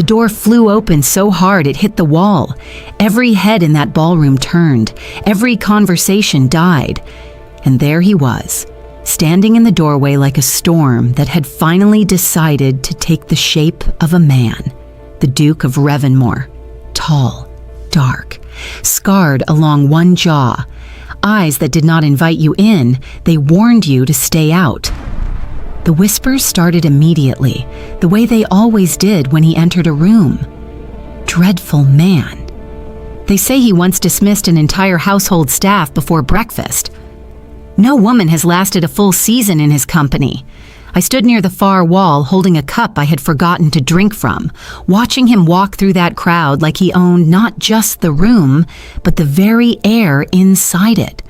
door flew open so hard it hit the wall. Every head in that ballroom turned. Every conversation died. And there he was, standing in the doorway like a storm that had finally decided to take the shape of a man. The Duke of Revanmore. Tall, dark, scarred along one jaw. Eyes that did not invite you in, they warned you to stay out. The whispers started immediately, the way they always did when he entered a room. Dreadful man. They say he once dismissed an entire household staff before breakfast. No woman has lasted a full season in his company. I stood near the far wall holding a cup I had forgotten to drink from, watching him walk through that crowd like he owned not just the room, but the very air inside it.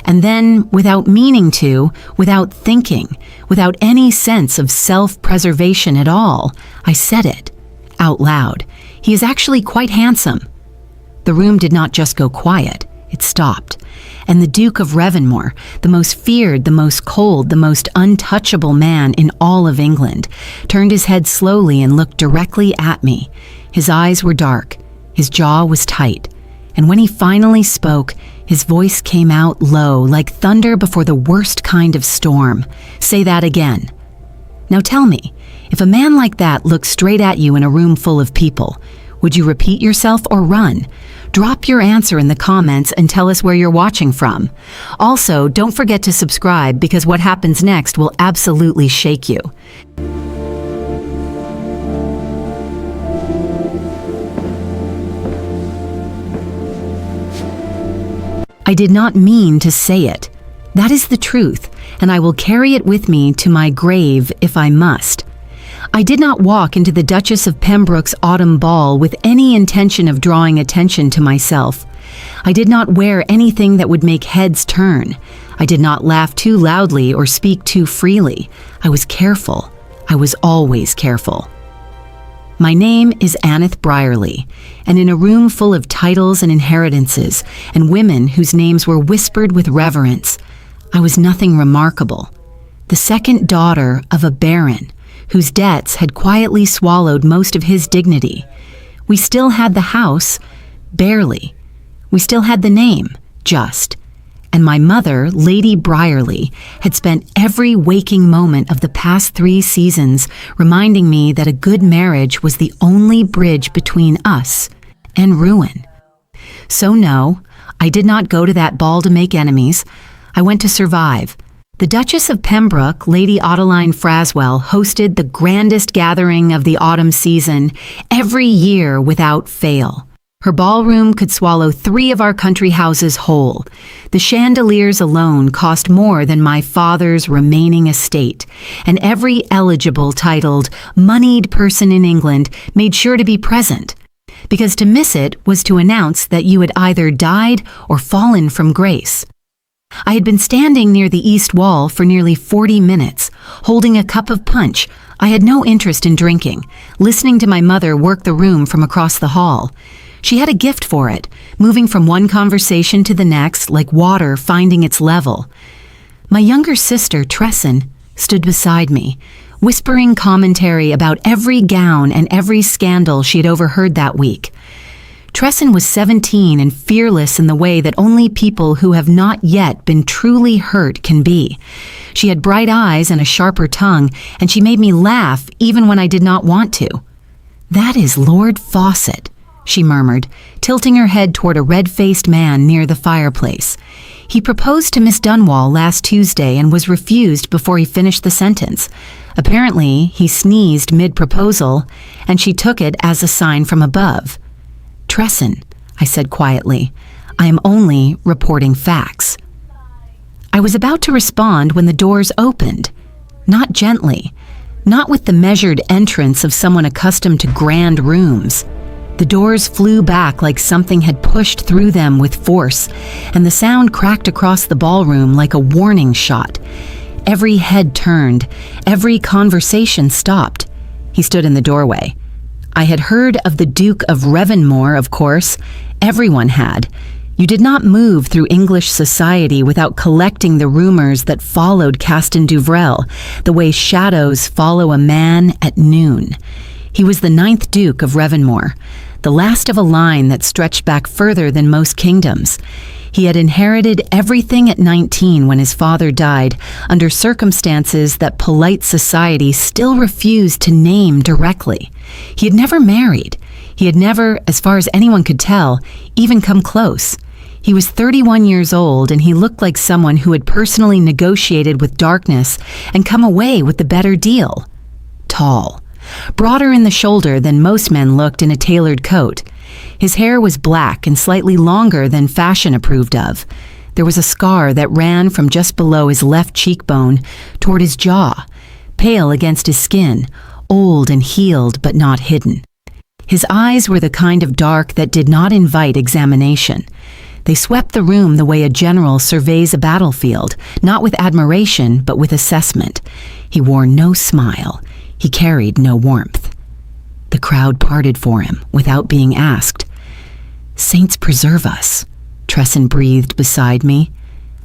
And then, without meaning to, without thinking, without any sense of self-preservation at all, I said it, out loud. He is actually quite handsome. The room did not just go quiet, it stopped. And the Duke of Revanmore, the most feared, the most cold, the most untouchable man in all of England, turned his head slowly and looked directly at me. His eyes were dark, his jaw was tight, and when he finally spoke, his voice came out low, like thunder before the worst kind of storm. Say that again. Now tell me, if a man like that looked straight at you in a room full of people, would you repeat yourself or run? Drop your answer in the comments and tell us where you're watching from. Also, don't forget to subscribe because what happens next will absolutely shake you. I did not mean to say it. That is the truth, and I will carry it with me to my grave if I must. I did not walk into the Duchess of Pembroke's autumn ball with any intention of drawing attention to myself. I did not wear anything that would make heads turn. I did not laugh too loudly or speak too freely. I was careful. I was always careful. My name is Aneth Brierly, and in a room full of titles and inheritances and women whose names were whispered with reverence, I was nothing remarkable. The second daughter of a baron, whose debts had quietly swallowed most of his dignity. We still had the house, barely. We still had the name, just. And my mother, Lady Brierly, had spent every waking moment of the past 3 seasons reminding me that a good marriage was the only bridge between us and ruin. So no, I did not go to that ball to make enemies. I went to survive. The Duchess of Pembroke, Lady Adeline Fraswell, hosted the grandest gathering of the autumn season every year without fail. Her ballroom could swallow 3 of our country houses whole. The chandeliers alone cost more than my father's remaining estate, and every eligible titled, moneyed person in England made sure to be present, because to miss it was to announce that you had either died or fallen from grace. I had been standing near the east wall for nearly 40 minutes, holding a cup of punch. I had no interest in drinking, listening to my mother work the room from across the hall. She had a gift for it, moving from one conversation to the next like water finding its level. My younger sister, Tresson, stood beside me, whispering commentary about every gown and every scandal she had overheard that week. Tresson was 17 and fearless in the way that only people who have not yet been truly hurt can be. She had bright eyes and a sharper tongue, and she made me laugh even when I did not want to. "That is Lord Fawcett," she murmured, tilting her head toward a red-faced man near the fireplace. "He proposed to Miss Dunwall last Tuesday and was refused before he finished the sentence. Apparently, he sneezed mid-proposal, and she took it as a sign from above." "Tresson," I said quietly, "I am only reporting facts." I was about to respond when the doors opened. Not gently, not with the measured entrance of someone accustomed to grand rooms. The doors flew back like something had pushed through them with force, and the sound cracked across the ballroom like a warning shot. Every head turned, every conversation stopped. He stood in the doorway. I had heard of the Duke of Revanmore, of course. Everyone had. You did not move through English society without collecting the rumors that followed Caston Duvrel, the way shadows follow a man at noon. He was the 9th Duke of Revanmore, the last of a line that stretched back further than most kingdoms. He had inherited everything at 19 when his father died, under circumstances that polite society still refused to name directly. He had never married. He had never, as far as anyone could tell, even come close. He was 31 years old, and he looked like someone who had personally negotiated with darkness and come away with the better deal. Tall, broader in the shoulder than most men looked in a tailored coat. His hair was black and slightly longer than fashion approved of. There was a scar that ran from just below his left cheekbone toward his jaw, pale against his skin, old and healed but not hidden. His eyes were the kind of dark that did not invite examination. They swept the room the way a general surveys a battlefield, not with admiration but with assessment. He wore no smile. He carried no warmth. The crowd parted for him without being asked. "Saints preserve us," Tresson breathed beside me.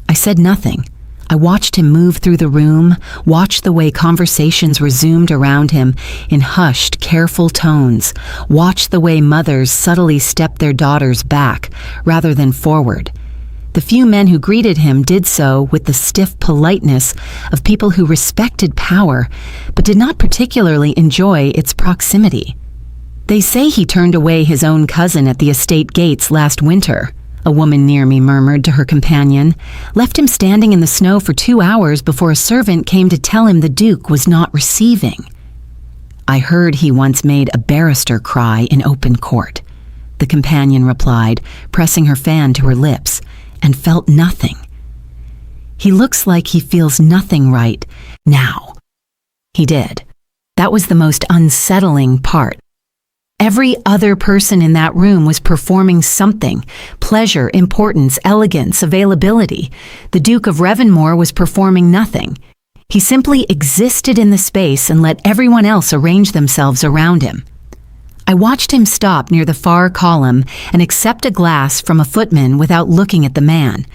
I said nothing. I watched him move through the room, watched the way conversations resumed around him in hushed, careful tones, watched the way mothers subtly stepped their daughters back rather than forward. The few men who greeted him did so with the stiff politeness of people who respected power but did not particularly enjoy its proximity. "They say he turned away his own cousin at the estate gates last winter," a woman near me murmured to her companion, "left him standing in the snow for 2 hours before a servant came to tell him the Duke was not receiving." "I heard he once made a barrister cry in open court," the companion replied, pressing her fan to her lips, "and felt nothing." "He looks like he feels nothing right now." He did. That was the most unsettling part. Every other person in that room was performing something: pleasure, importance, elegance, availability. The Duke of Revanmore was performing nothing. He simply existed in the space and let everyone else arrange themselves around him. I watched him stop near the far column and accept a glass from a footman without looking at the man.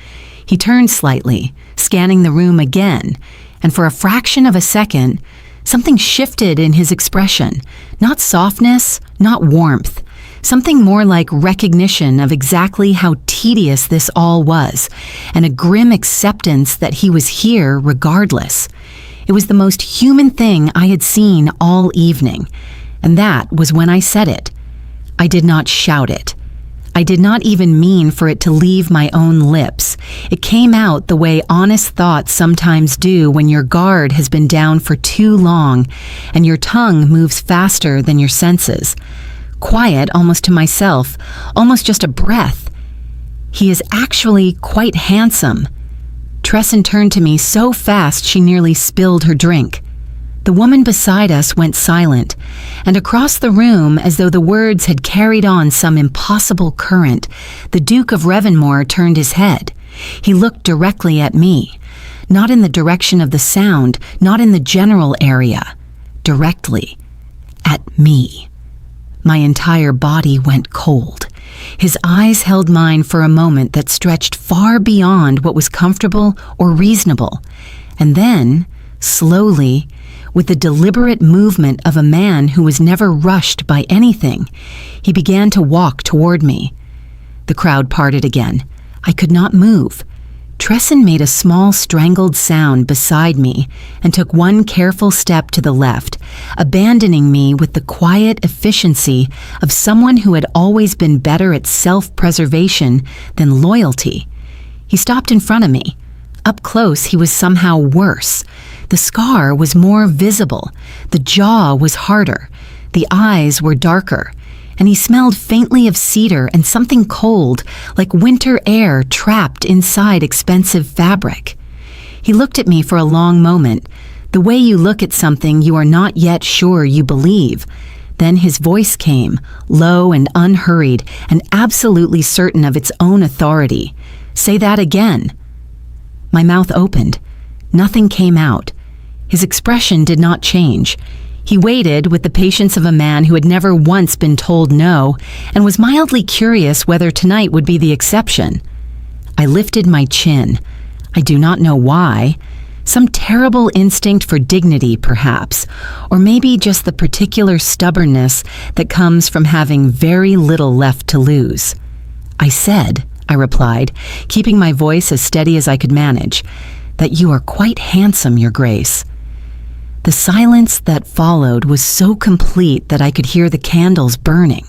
He turned slightly, scanning the room again, and for a fraction of a second, something shifted in his expression. Not softness, not warmth. Something more like recognition of exactly how tedious this all was, and a grim acceptance that he was here regardless. It was the most human thing I had seen all evening, and that was when I said it. I did not shout it. I did not even mean for it to leave my own lips. It came out the way honest thoughts sometimes do when your guard has been down for too long and your tongue moves faster than your senses. Quiet almost to myself, almost just a breath. "He is actually quite handsome." Tresson turned to me so fast she nearly spilled her drink. The woman beside us went silent, and across the room, as though the words had carried on some impossible current, the Duke of Revanmore turned his head. He looked directly at me, not in the direction of the sound, not in the general area, directly at me. My entire body went cold. His eyes held mine for a moment that stretched far beyond what was comfortable or reasonable, and then, slowly, with the deliberate movement of a man who was never rushed by anything, he began to walk toward me. The crowd parted again. I could not move. Tresson made a small strangled sound beside me and took one careful step to the left, abandoning me with the quiet efficiency of someone who had always been better at self-preservation than loyalty. He stopped in front of me. Up close, he was somehow worse. The scar was more visible, the jaw was harder, the eyes were darker, and he smelled faintly of cedar and something cold, like winter air trapped inside expensive fabric. He looked at me for a long moment, the way you look at something you are not yet sure you believe. Then his voice came, low and unhurried, and absolutely certain of its own authority. "Say that again." My mouth opened. Nothing came out. His expression did not change. He waited with the patience of a man who had never once been told no and was mildly curious whether tonight would be the exception. I lifted my chin. I do not know why. Some terrible instinct for dignity, perhaps, or maybe just the particular stubbornness that comes from having very little left to lose. I replied, keeping my voice as steady as I could manage, that you are quite handsome, Your Grace. The silence that followed was so complete that I could hear the candles burning.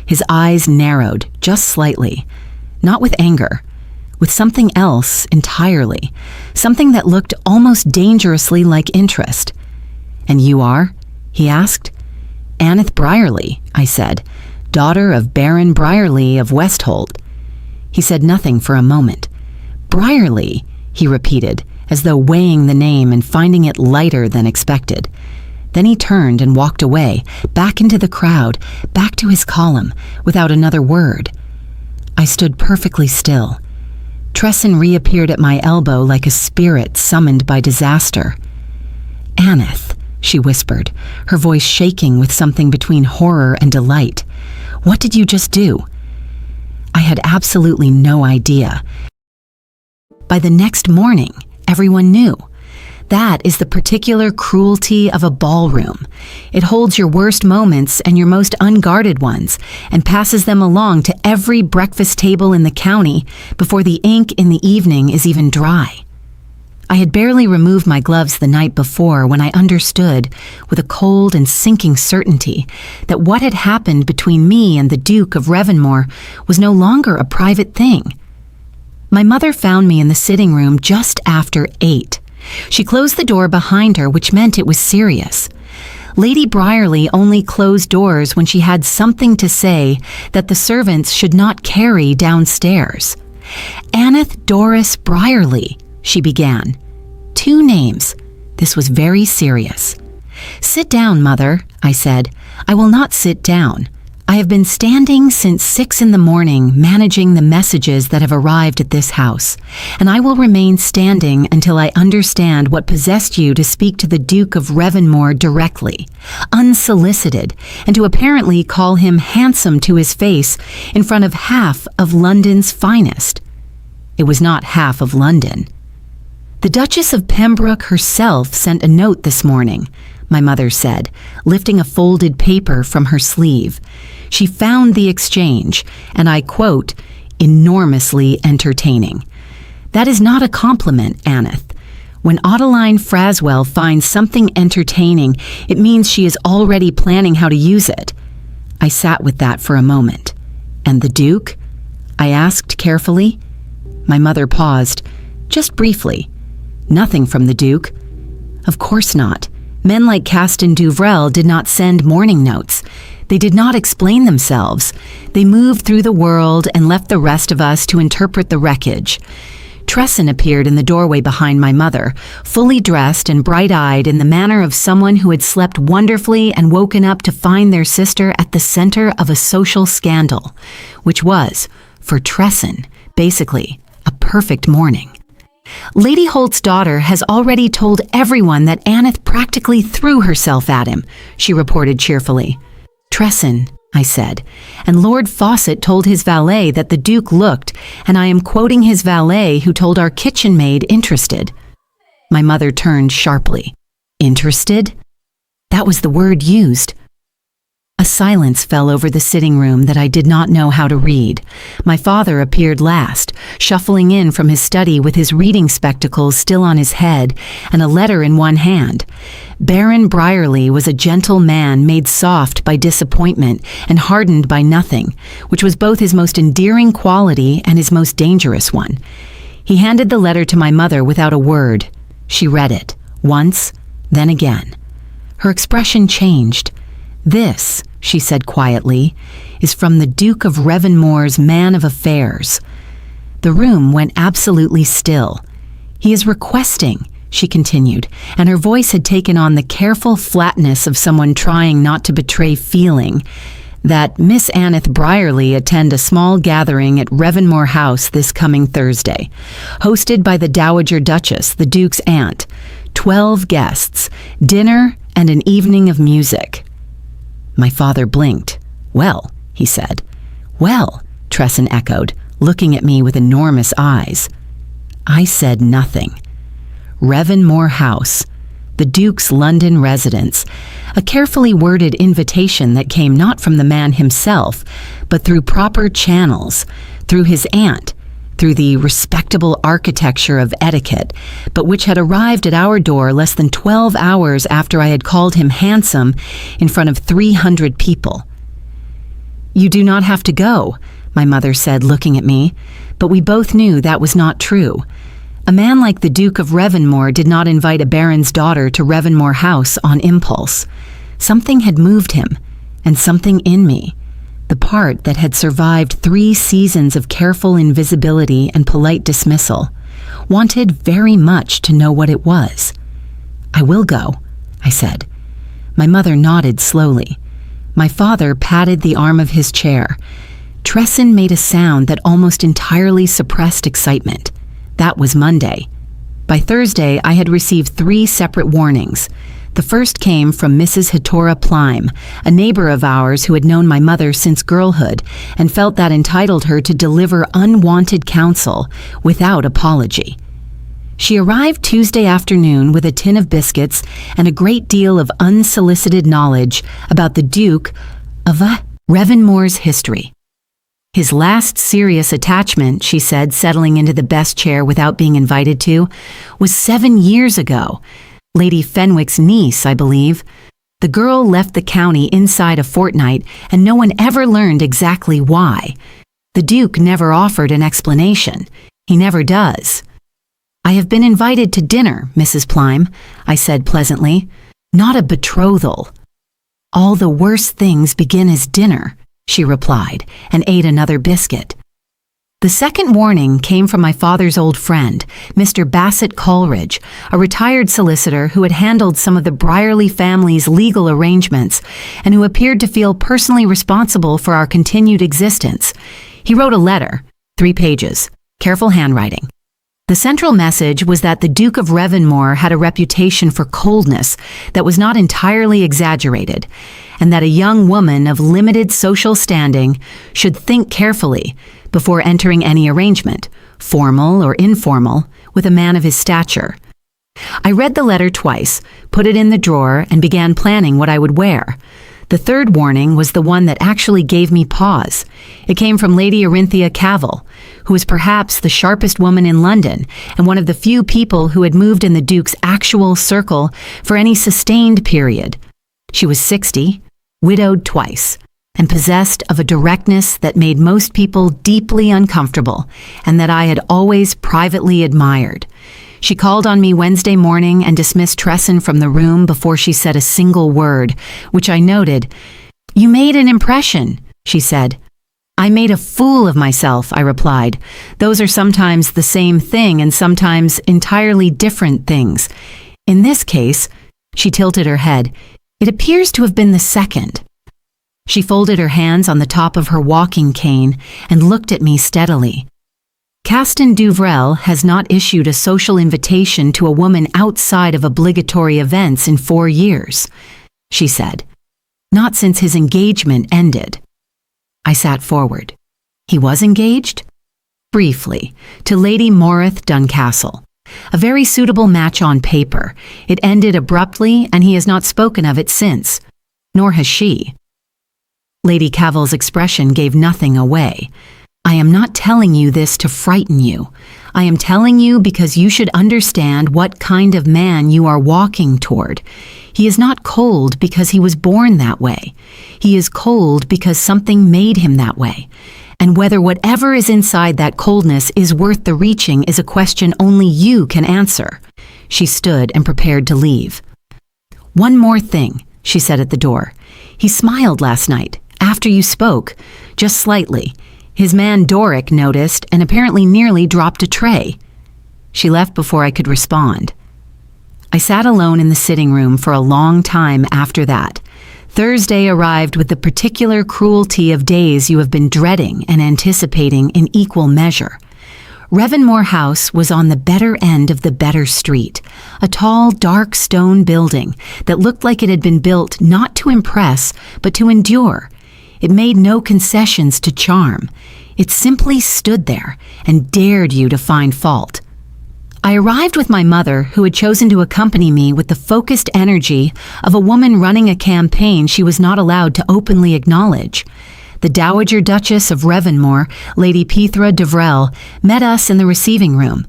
His eyes narrowed just slightly, not with anger, with something else entirely, something that looked almost dangerously like interest. And you are? He asked. Aneth Briarly, I said, daughter of Baron Briarly of Westholt. He said nothing for a moment. Briarly, he repeated, as though weighing the name and finding it lighter than expected. Then he turned and walked away, back into the crowd, back to his column, without another word. I stood perfectly still. Tresson reappeared at my elbow like a spirit summoned by disaster. Aneth, she whispered, her voice shaking with something between horror and delight. What did you just do? I had absolutely no idea. By the next morning, everyone knew. That is the particular cruelty of a ballroom. It holds your worst moments and your most unguarded ones, and passes them along to every breakfast table in the county before the ink in the evening is even dry. I had barely removed my gloves the night before when I understood, with a cold and sinking certainty, that what had happened between me and the Duke of Revanmore was no longer a private thing. My mother found me in the sitting room just after 8. She closed the door behind her, which meant it was serious. Lady Briarly only closed doors when she had something to say that the servants should not carry downstairs. Aneth Doris Briarly, she began. 2 names. This was very serious. Sit down, Mother, I said. I will not sit down. I have been standing since 6 in the morning managing the messages that have arrived at this house, and I will remain standing until I understand what possessed you to speak to the Duke of Revanmore directly, unsolicited, and to apparently call him handsome to his face in front of half of London's finest. It was not half of London. The Duchess of Pembroke herself sent a note this morning, my mother said, lifting a folded paper from her sleeve. She found the exchange, and I quote, enormously entertaining. That is not a compliment, Aneth. When Adeline Fraswell finds something entertaining, it means she is already planning how to use it. I sat with that for a moment. And the Duke? I asked carefully. My mother paused, just briefly. Nothing from the Duke. Of course not. Men like Caston Duvrel did not send morning notes. They did not explain themselves. They moved through the world and left the rest of us to interpret the wreckage. Tresson appeared in the doorway behind my mother, fully dressed and bright-eyed in the manner of someone who had slept wonderfully and woken up to find their sister at the center of a social scandal, which was, for Tresson, basically, a perfect morning. Lady Holt's daughter has already told everyone that Aneth practically threw herself at him, she reported cheerfully. Tresson, I said, and Lord Fawcett told his valet that the Duke looked, and I am quoting his valet who told our kitchen maid interested. My mother turned sharply. Interested? That was the word used. A silence fell over the sitting room that I did not know how to read. My father appeared last, shuffling in from his study with his reading spectacles still on his head and a letter in one hand. Baron Briarly was a gentle man made soft by disappointment and hardened by nothing, which was both his most endearing quality and his most dangerous one. He handed the letter to my mother without a word. She read it, once, then again. Her expression changed. This, she said quietly, is from the Duke of Revanmore's man of affairs. The room went absolutely still. He is requesting, she continued, and her voice had taken on the careful flatness of someone trying not to betray feeling, that Miss Aneth Briarly attend a small gathering at Revanmore House this coming Thursday, hosted by the Dowager Duchess, the Duke's aunt, 12 guests, dinner, and an evening of music. My father blinked. Well, he said. Well, Tresson echoed, looking at me with enormous eyes. I said nothing. Revanmore House, the Duke's London residence, a carefully worded invitation that came not from the man himself, but through proper channels, through his aunt, through the respectable architecture of etiquette, but which had arrived at our door less than 12 hours after I had called him handsome in front of 300 people. "You do not have to go," my mother said, looking at me, but we both knew that was not true. A man like the Duke of Revanmore did not invite a baron's daughter to Revanmore House on impulse. Something had moved him, and something in me, the part that had survived 3 seasons of careful invisibility and polite dismissal, wanted very much to know what it was. "I will go," I said. My mother nodded slowly. My father patted the arm of his chair. Tresson made a sound that almost entirely suppressed excitement. That was Monday. By Thursday, I had received 3 separate warnings. The first came from Mrs. Hittora Plyme, a neighbor of ours who had known my mother since girlhood and felt that entitled her to deliver unwanted counsel without apology. She arrived Tuesday afternoon with a tin of biscuits and a great deal of unsolicited knowledge about the Duke of Revanmore's history. His last serious attachment, she said, settling into the best chair without being invited to, was 7 years ago. Lady Fenwick's niece, I believe. The girl left the county inside a fortnight, and no one ever learned exactly why. The Duke never offered an explanation. He never does. "I have been invited to dinner, Mrs. Plyme," I said pleasantly. "Not a betrothal." "All the worst things begin as dinner," she replied, and ate another biscuit. The second warning came from my father's old friend, Mr. Bassett Coleridge, a retired solicitor who had handled some of the Brierley family's legal arrangements and who appeared to feel personally responsible for our continued existence. He wrote a letter, 3 pages, careful handwriting. The central message was that the Duke of Revanmore had a reputation for coldness that was not entirely exaggerated, and that a young woman of limited social standing should think carefully before entering any arrangement, formal or informal, with a man of his stature. I read the letter twice, put it in the drawer, and began planning what I would wear. The third warning was the one that actually gave me pause. It came from Lady Orinthia Cavell, who was perhaps the sharpest woman in London and one of the few people who had moved in the Duke's actual circle for any sustained period. She was 60, widowed twice, and possessed of a directness that made most people deeply uncomfortable and that I had always privately admired. She called on me Wednesday morning and dismissed Tresson from the room before she said a single word, which I noted. "You made an impression," she said. "I made a fool of myself," I replied. "Those are sometimes the same thing and sometimes entirely different things. In this case," she tilted her head, "it appears to have been the second." She folded her hands on the top of her walking cane and looked at me steadily. "Caston Duvrel has not issued a social invitation to a woman outside of obligatory events in 4 years," she said. "Not since his engagement ended." I sat forward. "He was engaged?" "Briefly, to Lady Morith Duncastle. A very suitable match on paper. It ended abruptly, and he has not spoken of it since. Nor has she." Lady Cavell's expression gave nothing away. "I am not telling you this to frighten you. I am telling you because you should understand what kind of man you are walking toward. He is not cold because he was born that way. He is cold because something made him that way. And whether whatever is inside that coldness is worth the reaching is a question only you can answer." She stood and prepared to leave. "One more thing," she said at the door. "He smiled last night, after you spoke, just slightly. His man Doric noticed and apparently nearly dropped a tray." She left before I could respond. I sat alone in the sitting room for a long time after that. Thursday arrived with the particular cruelty of days you have been dreading and anticipating in equal measure. Revanmore House was on the better end of the better street, a tall, dark stone building that looked like it had been built not to impress, but to endure. It made no concessions to charm. It simply stood there and dared you to find fault. I arrived with my mother, who had chosen to accompany me with the focused energy of a woman running a campaign she was not allowed to openly acknowledge. The Dowager Duchess of Revanmore, Lady Petra Devrel, met us in the receiving room.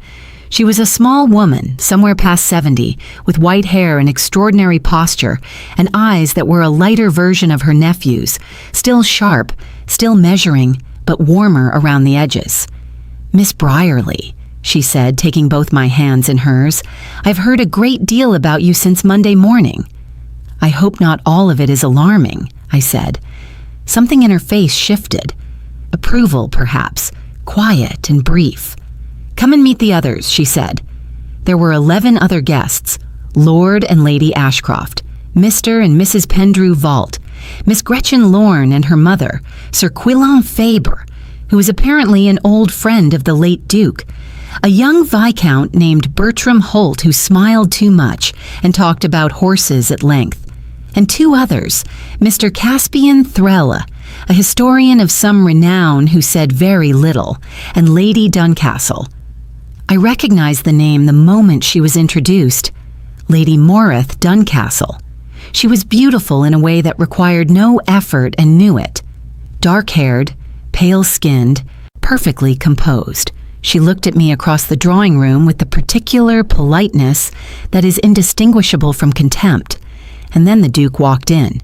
She was a small woman, somewhere past 70, with white hair and extraordinary posture, and eyes that were a lighter version of her nephew's, still sharp, still measuring, but warmer around the edges. "Miss Brierly," she said, taking both my hands in hers, "I've heard a great deal about you since Monday morning." "I hope not all of it is alarming," I said. Something in her face shifted. Approval, perhaps, quiet and brief. "Come and meet the others," she said. There were 11 other guests, Lord and Lady Ashcroft, Mr. and Mrs. Pendrew Vault, Miss Gretchen Lorne and her mother, Sir Quillan Fabre, who was apparently an old friend of the late Duke, a young Viscount named Bertram Holt who smiled too much and talked about horses at length, and two others, Mr. Caspian Thrella, a historian of some renown who said very little, and Lady Duncastle. I recognized the name the moment she was introduced, Lady Morith Duncastle. She was beautiful in a way that required no effort and knew it. Dark-haired, pale-skinned, perfectly composed. She looked at me across the drawing room with the particular politeness that is indistinguishable from contempt, and then the Duke walked in.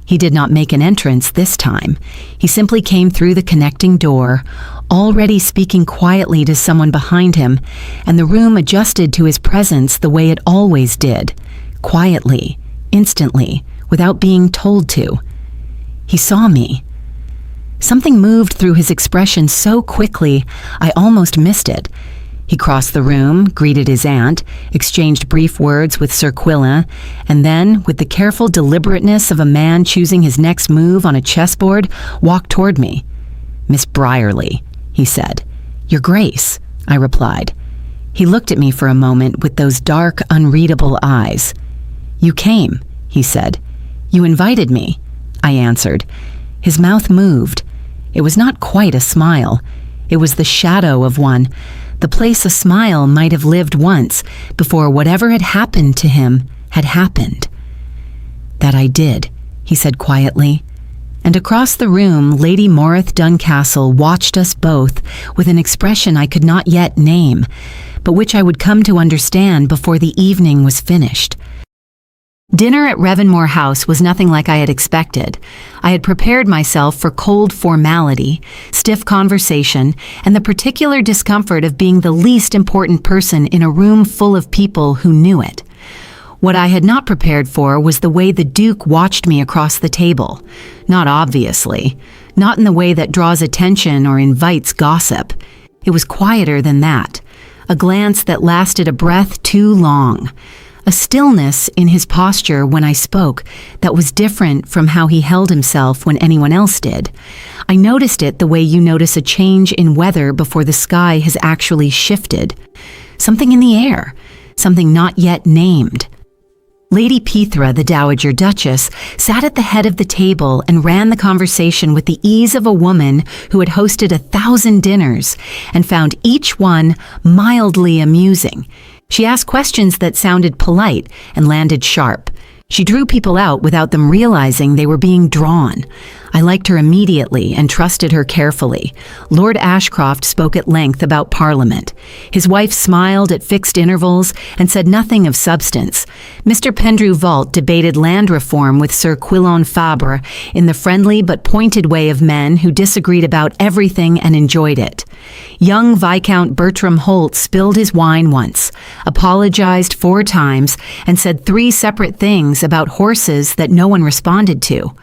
He did not make an entrance this time. He simply came through the connecting door, already speaking quietly to someone behind him, and the room adjusted to his presence the way it always did, quietly, instantly, without being told to. He saw me. Something moved through his expression so quickly, I almost missed it. He crossed the room, greeted his aunt, exchanged brief words with Sir Quillan, and then, with the careful deliberateness of a man choosing his next move on a chessboard, walked toward me. "Miss Brierly," he said. "Your Grace," I replied. He looked at me for a moment with those dark, unreadable eyes. "You came," he said. "You invited me," I answered. His mouth moved. It was not quite a smile. It was the shadow of one, the place a smile might have lived once before whatever had happened to him had happened. "That I did," he said quietly. And across the room, Lady Morith Duncastle watched us both with an expression I could not yet name, but which I would come to understand before the evening was finished. Dinner at Revanmore House was nothing like I had expected. I had prepared myself for cold formality, stiff conversation, and the particular discomfort of being the least important person in a room full of people who knew it. What I had not prepared for was the way the Duke watched me across the table. Not obviously, not in the way that draws attention or invites gossip. It was quieter than that, a glance that lasted a breath too long. A stillness in his posture when I spoke that was different from how he held himself when anyone else did. I noticed it the way you notice a change in weather before the sky has actually shifted. Something in the air, something not yet named. Lady Petra, the Dowager Duchess, sat at the head of the table and ran the conversation with the ease of a woman who had hosted 1,000 dinners and found each one mildly amusing. She asked questions that sounded polite and landed sharp. She drew people out without them realizing they were being drawn. I liked her immediately and trusted her carefully. Lord Ashcroft spoke at length about Parliament. His wife smiled at fixed intervals and said nothing of substance. Mr. Pendrew Vault debated land reform with Sir Quillan Fabre in the friendly but pointed way of men who disagreed about everything and enjoyed it. Young Viscount Bertram Holt spilled his wine once, apologized 4 times, and said 3 separate things about horses that no one responded to.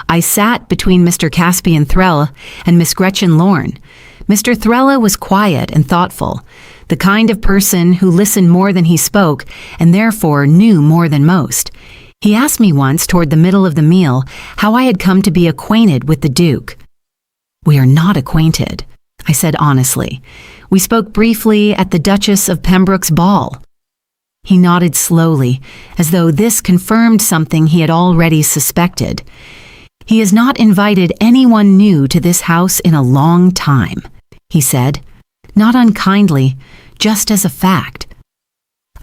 I sat between Mr. Caspian Thrella and Miss Gretchen Lorne. Mr. Thrella was quiet and thoughtful, the kind of person who listened more than he spoke and therefore knew more than most. He asked me once toward the middle of the meal how I had come to be acquainted with the Duke. "We are not acquainted," I said honestly. "We spoke briefly at the Duchess of Pembroke's ball." He nodded slowly, as though this confirmed something he had already suspected. "He has not invited anyone new to this house in a long time," he said, not unkindly, just as a fact.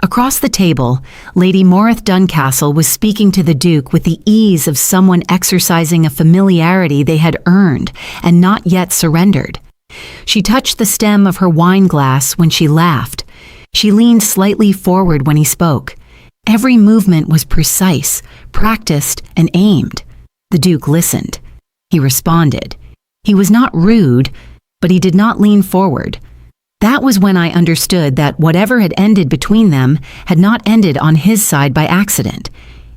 Across the table, Lady Morith Duncastle was speaking to the Duke with the ease of someone exercising a familiarity they had earned and not yet surrendered. She touched the stem of her wine glass when she laughed. She leaned slightly forward when he spoke. Every movement was precise, practiced, and aimed. The Duke listened. He responded. He was not rude, but he did not lean forward. That was when I understood that whatever had ended between them had not ended on his side by accident.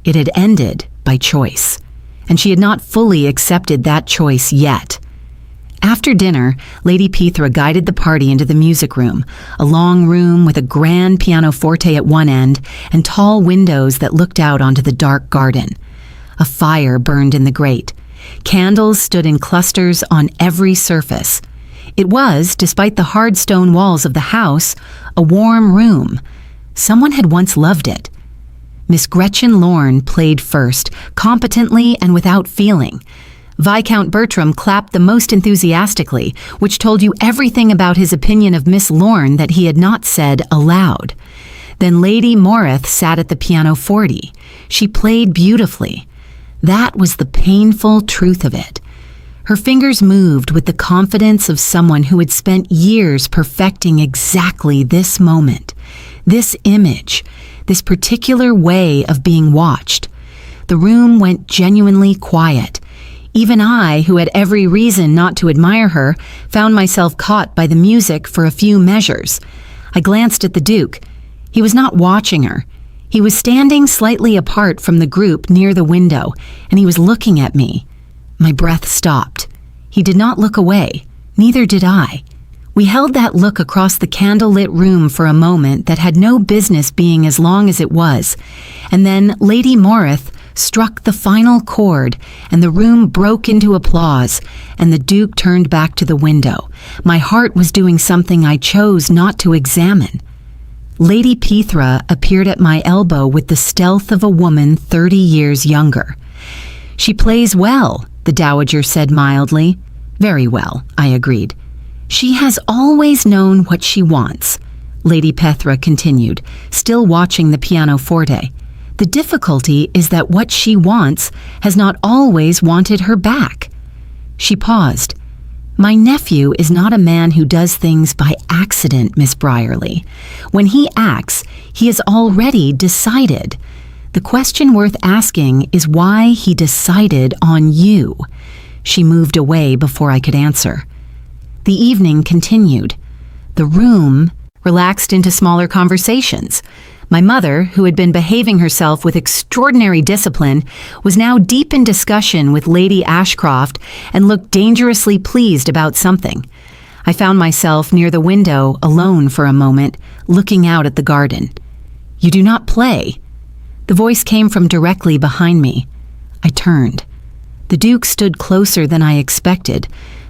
It had ended by choice, and she had not fully accepted that choice yet. After dinner, Lady Petra guided the party into the music room, a long room with a grand pianoforte at one end and tall windows that looked out onto the dark garden. A fire burned in the grate. Candles stood in clusters on every surface. It was, despite the hard stone walls of the house, a warm room. Someone had once loved it. Miss Gretchen Lorne played first, competently and without feeling. Viscount Bertram clapped the most enthusiastically, which told you everything about his opinion of Miss Lorne that he had not said aloud. Then Lady Morith sat at the pianoforte. She played beautifully. That was the painful truth of it. Her fingers moved with the confidence of someone who had spent years perfecting exactly this moment, this image, this particular way of being watched. The room went genuinely quiet. Even I, who had every reason not to admire her, found myself caught by the music for a few measures. I glanced at the Duke. He was not watching her. He was standing slightly apart from the group near the window, and he was looking at me. My breath stopped. He did not look away. Neither did I. We held that look across the candle-lit room for a moment that had no business being as long as it was, and then Lady Morith struck the final chord, and the room broke into applause, and the Duke turned back to the window. My heart was doing something I chose not to examine. Lady Petra appeared at my elbow with the stealth of a woman 30 years younger. "She plays well," the Dowager said mildly. "Very well," I agreed. "She has always known what she wants," Lady Petra continued, still watching the pianoforte. "The difficulty is that what she wants has not always wanted her back." She paused. "My nephew is not a man who does things by accident, Miss Brierly. When he acts, he has already decided. The question worth asking is why he decided on you." She moved away before I could answer. The evening continued. The room relaxed into smaller conversations. My mother, who had been behaving herself with extraordinary discipline, was now deep in discussion with Lady Ashcroft and looked dangerously pleased about something. I found myself near the window, alone for a moment, looking out at the garden. "You do not play." The voice came from directly behind me. I turned. The Duke stood closer than I expected.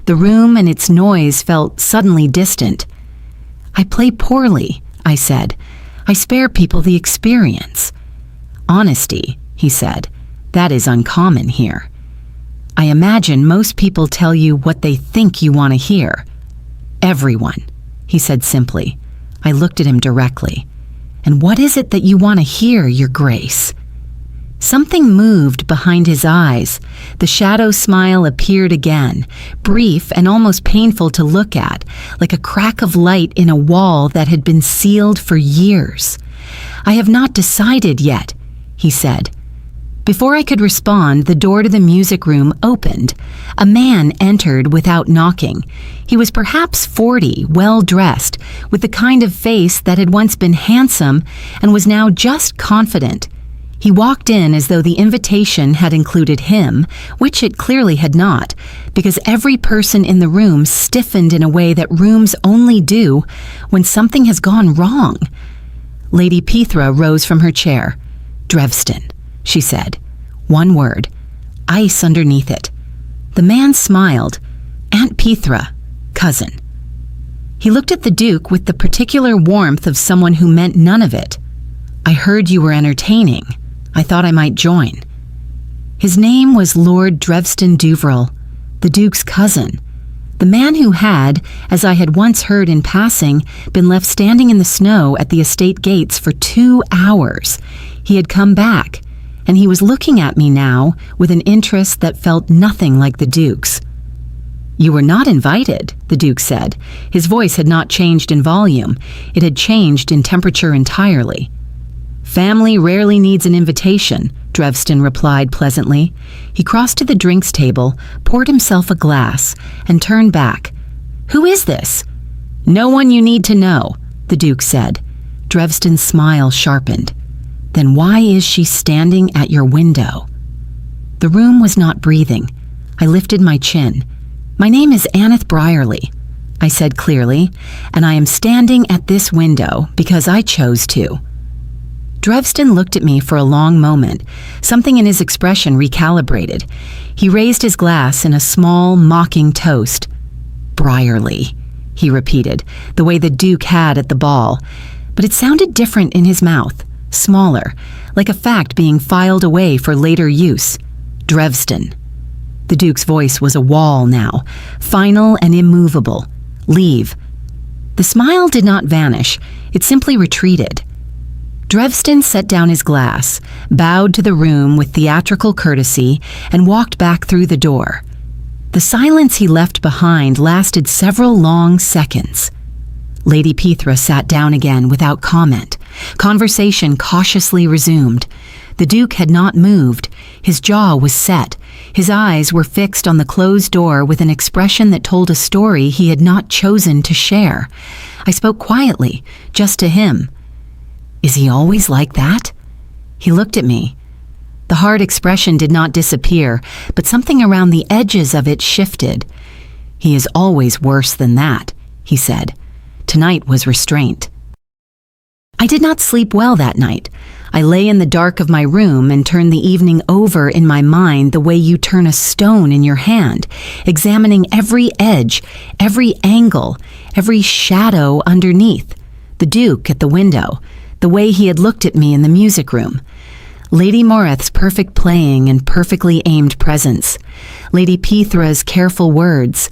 The room and its noise felt suddenly distant. "I play poorly," I said. "I spare people the experience." "Honesty," he said. "That is uncommon here." "I imagine most people tell you what they think you want to hear." "Everyone," he said simply. I looked at him directly. "And what is it that you want to hear, Your Grace?" Something moved behind his eyes. The shadow smile appeared again, brief and almost painful to look at, like a crack of light in a wall that had been sealed for years. "I have not decided yet," he said. Before I could respond, the door to the music room opened. A man entered without knocking. He was perhaps 40, well-dressed, with the kind of face that had once been handsome and was now just confident. He walked in as though the invitation had included him, which it clearly had not, because every person in the room stiffened in a way that rooms only do when something has gone wrong. Lady Petra rose from her chair. "Drevston," she said. One word. Ice underneath it. The man smiled. "Aunt Petra, cousin." He looked at the Duke with the particular warmth of someone who meant none of it. "I heard you were entertaining. I thought I might join." His name was Lord Drevston Duveril, the Duke's cousin. The man who had, as I had once heard in passing, been left standing in the snow at the estate gates for 2 hours. He had come back, and he was looking at me now with an interest that felt nothing like the Duke's. "You were not invited," the Duke said. His voice had not changed in volume. It had changed in temperature entirely. "Family rarely needs an invitation," Drevston replied pleasantly. He crossed to the drinks table, poured himself a glass, and turned back. "Who is this?" "No one you need to know," the Duke said. Drevston's smile sharpened. "Then why is she standing at your window?" The room was not breathing. I lifted my chin. "My name is Aneth Brierly," I said clearly, "and I am standing at this window because I chose to." Drevston looked at me for a long moment. Something in his expression recalibrated. He raised his glass in a small, mocking toast. "Brierly," he repeated, the way the Duke had at the ball. But it sounded different in his mouth, smaller, like a fact being filed away for later use. "Drevston." The Duke's voice was a wall now, final and immovable. "Leave." The smile did not vanish. It simply retreated. Drevston set down his glass, bowed to the room with theatrical courtesy, and walked back through the door. The silence he left behind lasted several long seconds. Lady Petra sat down again without comment. Conversation cautiously resumed. The Duke had not moved. His jaw was set. His eyes were fixed on the closed door with an expression that told a story he had not chosen to share. I spoke quietly, just to him. "Is he always like that?" He looked at me. The hard expression did not disappear, but something around the edges of it shifted. "He is always worse than that," he said. Tonight was restraint. I did not sleep well that night. I lay in the dark of my room and turned the evening over in my mind the way you turn a stone in your hand, examining every edge, every angle, every shadow underneath. The Duke at the window, the way he had looked at me in the music room. Lady Moreth's perfect playing and perfectly aimed presence. Lady Petra's careful words.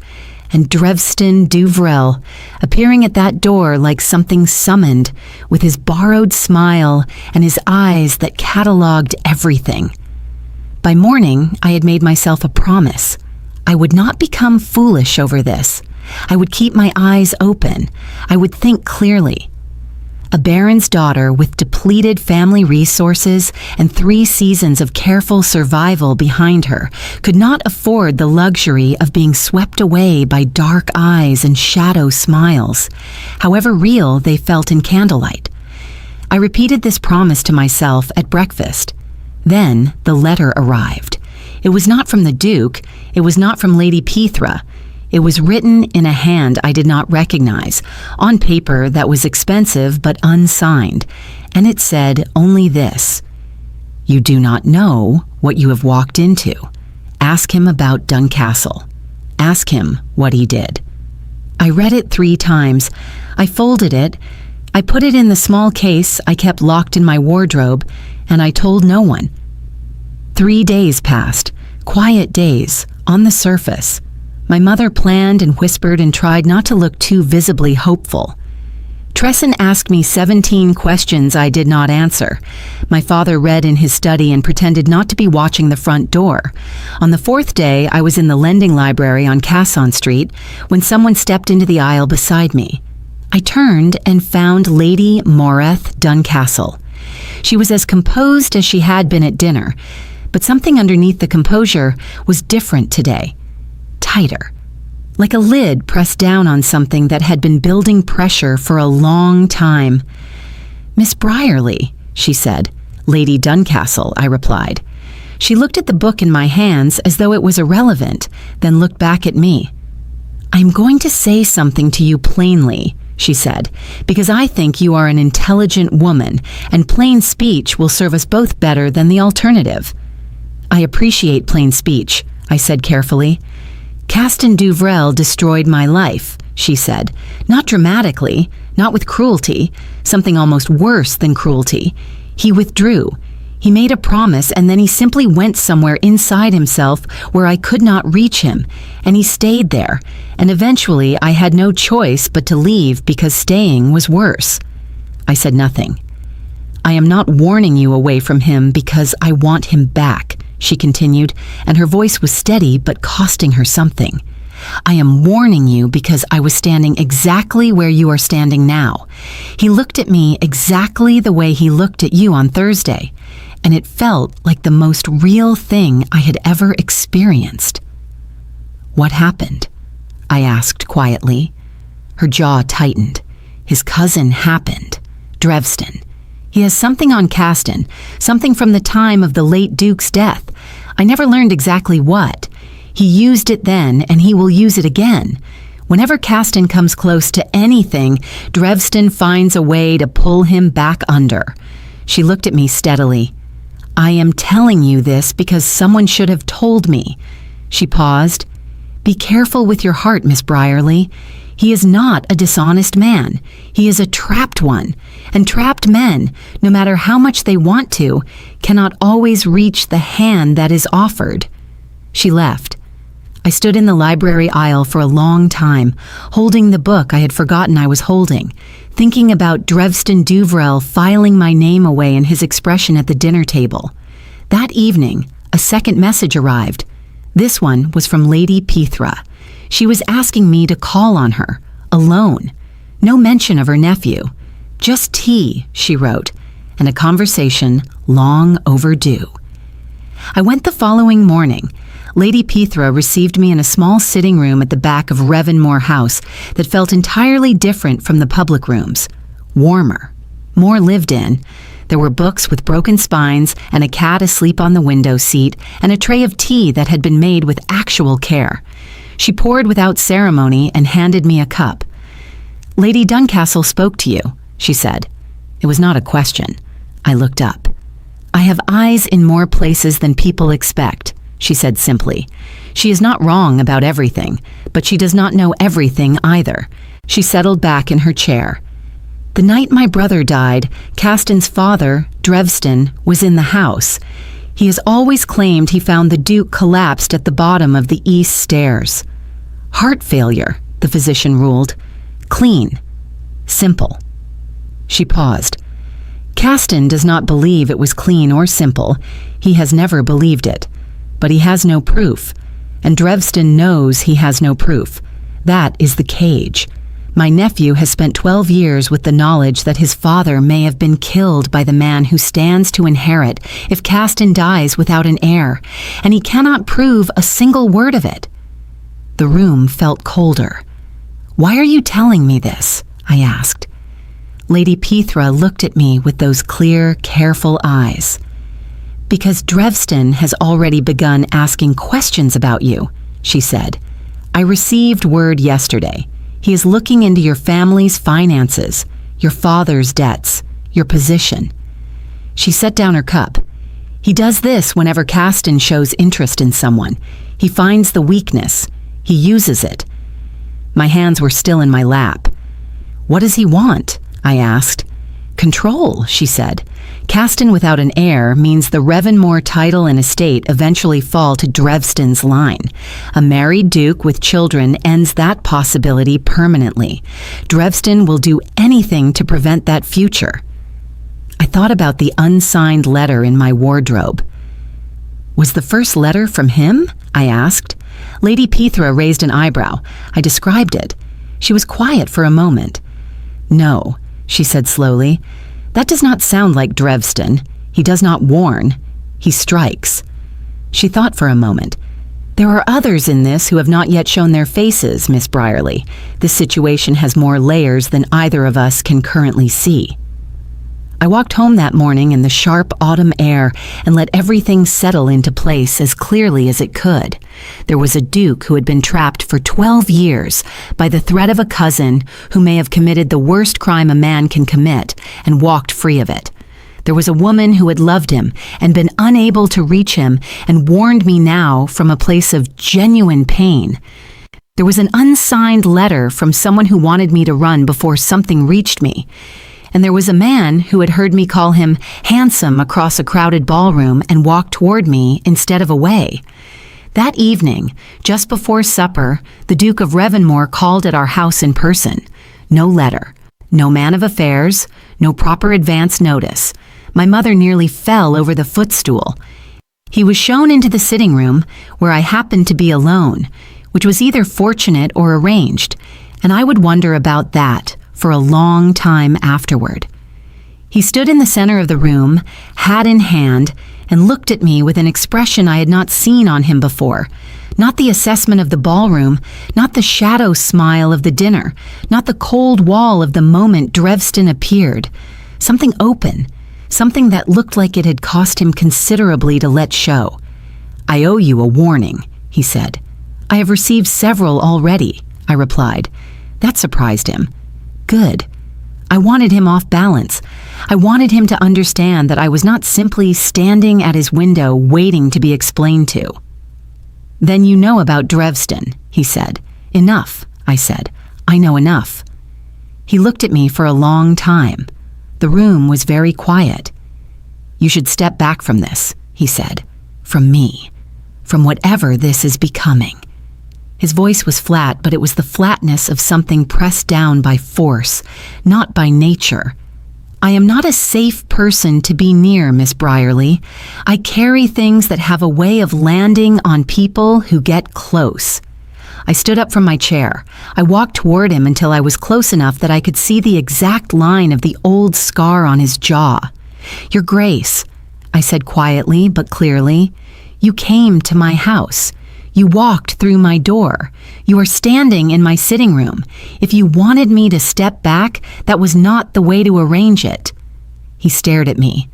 And Drevston Duvrel, appearing at that door like something summoned, with his borrowed smile and his eyes that catalogued everything. By morning, I had made myself a promise. I would not become foolish over this. I would keep my eyes open. I would think clearly. A baron's daughter with depleted family resources and 3 seasons of careful survival behind her could not afford the luxury of being swept away by dark eyes and shadow smiles, however real they felt in candlelight. I repeated this promise to myself at breakfast. Then the letter arrived. It was not from the Duke. It was not from Lady Petra. It was written in a hand I did not recognize, on paper that was expensive but unsigned, and it said only this: "You do not know what you have walked into. Ask him about Duncastle. Ask him what he did." I read it 3 times. I folded it. I put it in the small case I kept locked in my wardrobe, and I told no one. 3 days passed, quiet days, on the surface. My mother planned and whispered and tried not to look too visibly hopeful. Tresson asked me 17 questions I did not answer. My father read in his study and pretended not to be watching the front door. On the 4th day, I was in the lending library on Casson Street when someone stepped into the aisle beside me. I turned and found Lady Moreth Duncastle. She was as composed as she had been at dinner, but something underneath the composure was different today. Tighter, like a lid pressed down on something that had been building pressure for a long time. "Miss Brierly," she said. "Lady Duncastle," I replied. She looked at the book in my hands as though it was irrelevant, then looked back at me. "I'm going to say something to you plainly," she said, "because I think you are an intelligent woman, and plain speech will serve us both better than the alternative." "I appreciate plain speech," I said carefully. "Caston Duvrel destroyed my life," she said. "Not dramatically, not with cruelty, something almost worse than cruelty. He withdrew. He made a promise and then he simply went somewhere inside himself where I could not reach him, and he stayed there, and eventually I had no choice but to leave because staying was worse. I said nothing. I am not warning you away from him because I want him back, she continued, and her voice was steady but costing her something. I am warning you because I was standing exactly where you are standing now. He looked at me exactly the way he looked at you on Thursday, and it felt like the most real thing I had ever experienced. What happened? I asked quietly. Her jaw tightened. His cousin happened. Drevston. He has something on Caston, something from the time of the late Duke's death. I never learned exactly what. He used it then, and he will use it again. Whenever Caston comes close to anything, Drevston finds a way to pull him back under. She looked at me steadily. I am telling you this because someone should have told me. She paused. Be careful with your heart, Miss Brierly. He is not a dishonest man. He is a trapped one. And trapped men, no matter how much they want to, cannot always reach the hand that is offered. She left. I stood in the library aisle for a long time, holding the book I had forgotten I was holding, thinking about Drevston Duvrel filing my name away and his expression at the dinner table. That evening, a second message arrived. This one was from Lady Pithra. She was asking me to call on her, alone. No mention of her nephew. Just tea, she wrote, and a conversation long overdue. I went the following morning. Lady Pithra received me in a small sitting room at the back of Revanmore House that felt entirely different from the public rooms. Warmer. More lived in. There were books with broken spines and a cat asleep on the window seat and a tray of tea that had been made with actual care. She poured without ceremony and handed me a cup. Lady Duncastle spoke to you, she said. It was not a question. I looked up. I have eyes in more places than people expect, she said simply. She is not wrong about everything, but she does not know everything either. She settled back in her chair. The night my brother died, Caston's father, Drevston, was in the house. He has always claimed he found the Duke collapsed at the bottom of the east stairs. Heart failure, the physician ruled. Clean. Simple. She paused. Caston does not believe it was clean or simple. He has never believed it. But he has no proof. And Drevston knows he has no proof. That is the cage. My nephew has spent 12 years with the knowledge that his father may have been killed by the man who stands to inherit if Caston dies without an heir, and he cannot prove a single word of it. The room felt colder. Why are you telling me this? I asked. Lady Pithra looked at me with those clear, careful eyes. Because Drevston has already begun asking questions about you, she said. I received word yesterday. He is looking into your family's finances, your father's debts, your position. She set down her cup. He does this whenever Caston shows interest in someone. He finds the weakness. He uses it. My hands were still in my lap. What does he want? I asked. Control, she said. Caston without an heir means the Revanmore title and estate eventually fall to Drevston's line. A married duke with children ends that possibility permanently. Drevston will do anything to prevent that future. I thought about the unsigned letter in my wardrobe. Was the first letter from him? I asked. Lady Pithra raised an eyebrow. I described it. She was quiet for a moment. No, she said slowly. That does not sound like Drevston. He does not warn. He strikes. She thought for a moment. There are others in this who have not yet shown their faces, Miss Brierly. This situation has more layers than either of us can currently see. I walked home that morning in the sharp autumn air and let everything settle into place as clearly as it could. There was a duke who had been trapped for 12 years by the threat of a cousin who may have committed the worst crime a man can commit and walked free of it. There was a woman who had loved him and been unable to reach him and warned me now from a place of genuine pain. There was an unsigned letter from someone who wanted me to run before something reached me. and there was a man who had heard me call him handsome across a crowded ballroom and walked toward me instead of away. That evening, just before supper, the Duke of Revanmore called at our house in person. No letter, no man of affairs, no proper advance notice. My mother nearly fell over the footstool. He was shown into the sitting room, where I happened to be alone, which was either fortunate or arranged, and I would wonder about that for a long time afterward. He stood in the center of the room, hat in hand, and looked at me with an expression I had not seen on him before. Not the assessment of the ballroom, not the shadow smile of the dinner, not the cold wall of the moment Drevston appeared. Something open, something that looked like it had cost him considerably to let show. "I owe you a warning," he said. "I have received several already," I replied. That surprised him. Good. I wanted him off balance. I wanted him to understand that I was not simply standing at his window waiting to be explained to. "Then you know about Drevston," he said. "Enough," I said. "I know enough." He looked at me for a long time. The room was very quiet. "You should step back from this," he said. "From me. From whatever this is becoming." His voice was flat, but it was the flatness of something pressed down by force, not by nature. "I am not a safe person to be near, Miss Brierly. I carry things that have a way of landing on people who get close." I stood up from my chair. I walked toward him until I was close enough that I could see the exact line of the old scar on his jaw. "Your Grace," I said quietly but clearly, "you came to my house. You walked through my door. You are standing in my sitting room. If you wanted me to step back, that was not the way to arrange it." He stared at me.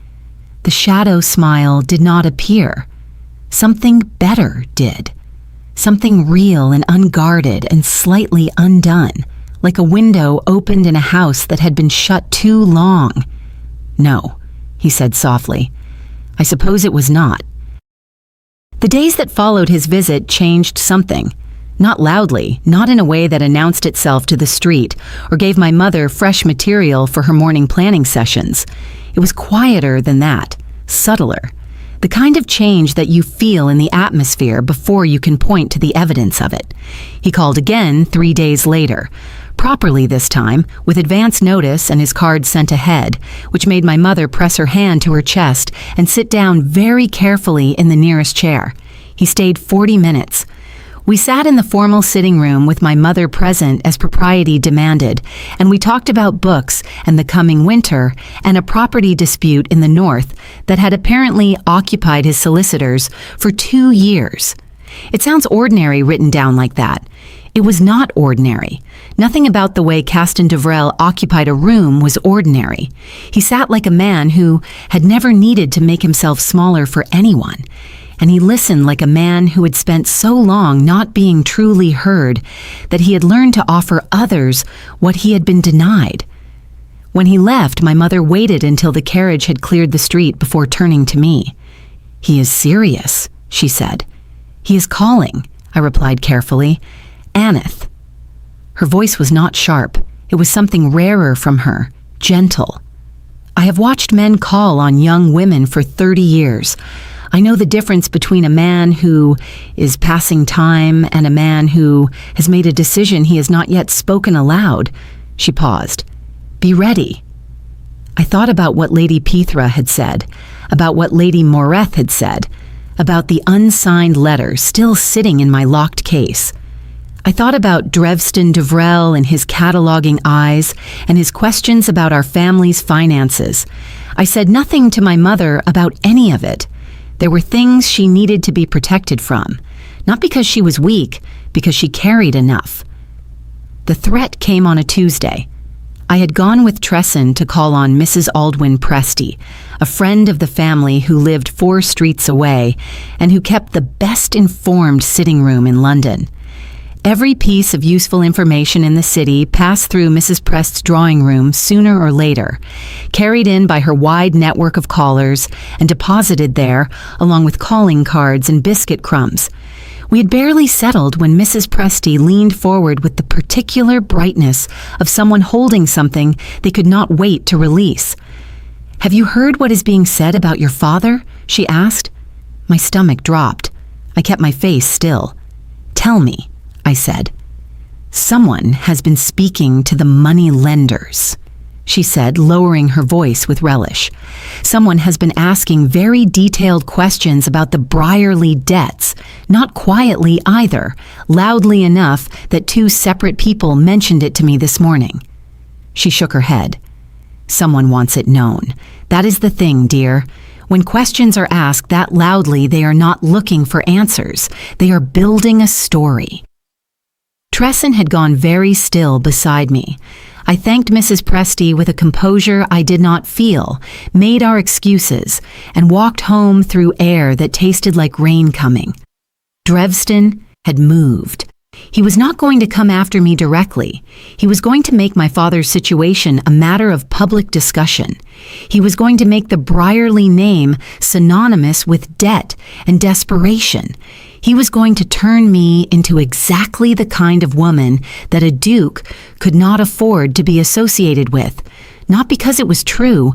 The shadow smile did not appear. Something better did. Something real and unguarded and slightly undone, like a window opened in a house that had been shut too long. "No," he said softly. "I suppose it was not." The days that followed his visit changed something. Not loudly, not in a way that announced itself to the street or gave my mother fresh material for her morning planning sessions. It was quieter than that, subtler. The kind of change that you feel in the atmosphere before you can point to the evidence of it. He called again 3 days later, properly this time, with advance notice and his card sent ahead, which made my mother press her hand to her chest and sit down very carefully in the nearest chair. He stayed 40 minutes. We sat in the formal sitting room with my mother present as propriety demanded, and we talked about books and the coming winter and a property dispute in the north that had apparently occupied his solicitors for 2 years. It sounds ordinary written down like that. It was not ordinary. Nothing about the way Caston Devrel occupied a room was ordinary. He sat like a man who had never needed to make himself smaller for anyone. And he listened like a man who had spent so long not being truly heard that he had learned to offer others what he had been denied. When he left, my mother waited until the carriage had cleared the street before turning to me. "He is serious," she said. "He is calling," I replied carefully. "Aneth." Her voice was not sharp. It was something rarer from her, gentle. I have watched men call on young women for 30 years. I know the difference between a man who is passing time and a man who has made a decision he has not yet spoken aloud. She paused. "Be ready." I thought about what Lady Petra had said, about what Lady Moreth had said, about the unsigned letter still sitting in my locked case. I thought about Drevston Devrel and his cataloging eyes and his questions about our family's finances. I said nothing to my mother about any of it. There were things she needed to be protected from, not because she was weak, because she carried enough. The threat came on a Tuesday. I had gone with Tresson to call on Mrs. Aldwyn Presty, a friend of the family who lived 4 streets away and who kept the best-informed sitting room in London. Every piece of useful information in the city passed through Mrs. Prest's drawing room sooner or later, carried in by her wide network of callers and deposited there along with calling cards and biscuit crumbs. We had barely settled when Mrs. Presty leaned forward with the particular brightness of someone holding something they could not wait to release. "Have you heard what is being said about your father?" she asked. My stomach dropped. I kept my face still. "Tell me," I said. "Someone has been speaking to the money lenders," she said, lowering her voice with relish. "Someone has been asking very detailed questions about the Brierly debts, not quietly either, loudly enough that two separate people mentioned it to me this morning." She shook her head. "Someone wants it known. That is the thing, dear. When questions are asked that loudly, they are not looking for answers. They are building a story." Tresson had gone very still beside me. I thanked Mrs. Presty with a composure I did not feel, made our excuses, and walked home through air that tasted like rain coming. Drevston had moved. He was not going to come after me directly. He was going to make my father's situation a matter of public discussion. He was going to make the Brierly name synonymous with debt and desperation. He was going to turn me into exactly the kind of woman that a duke could not afford to be associated with, not because it was true,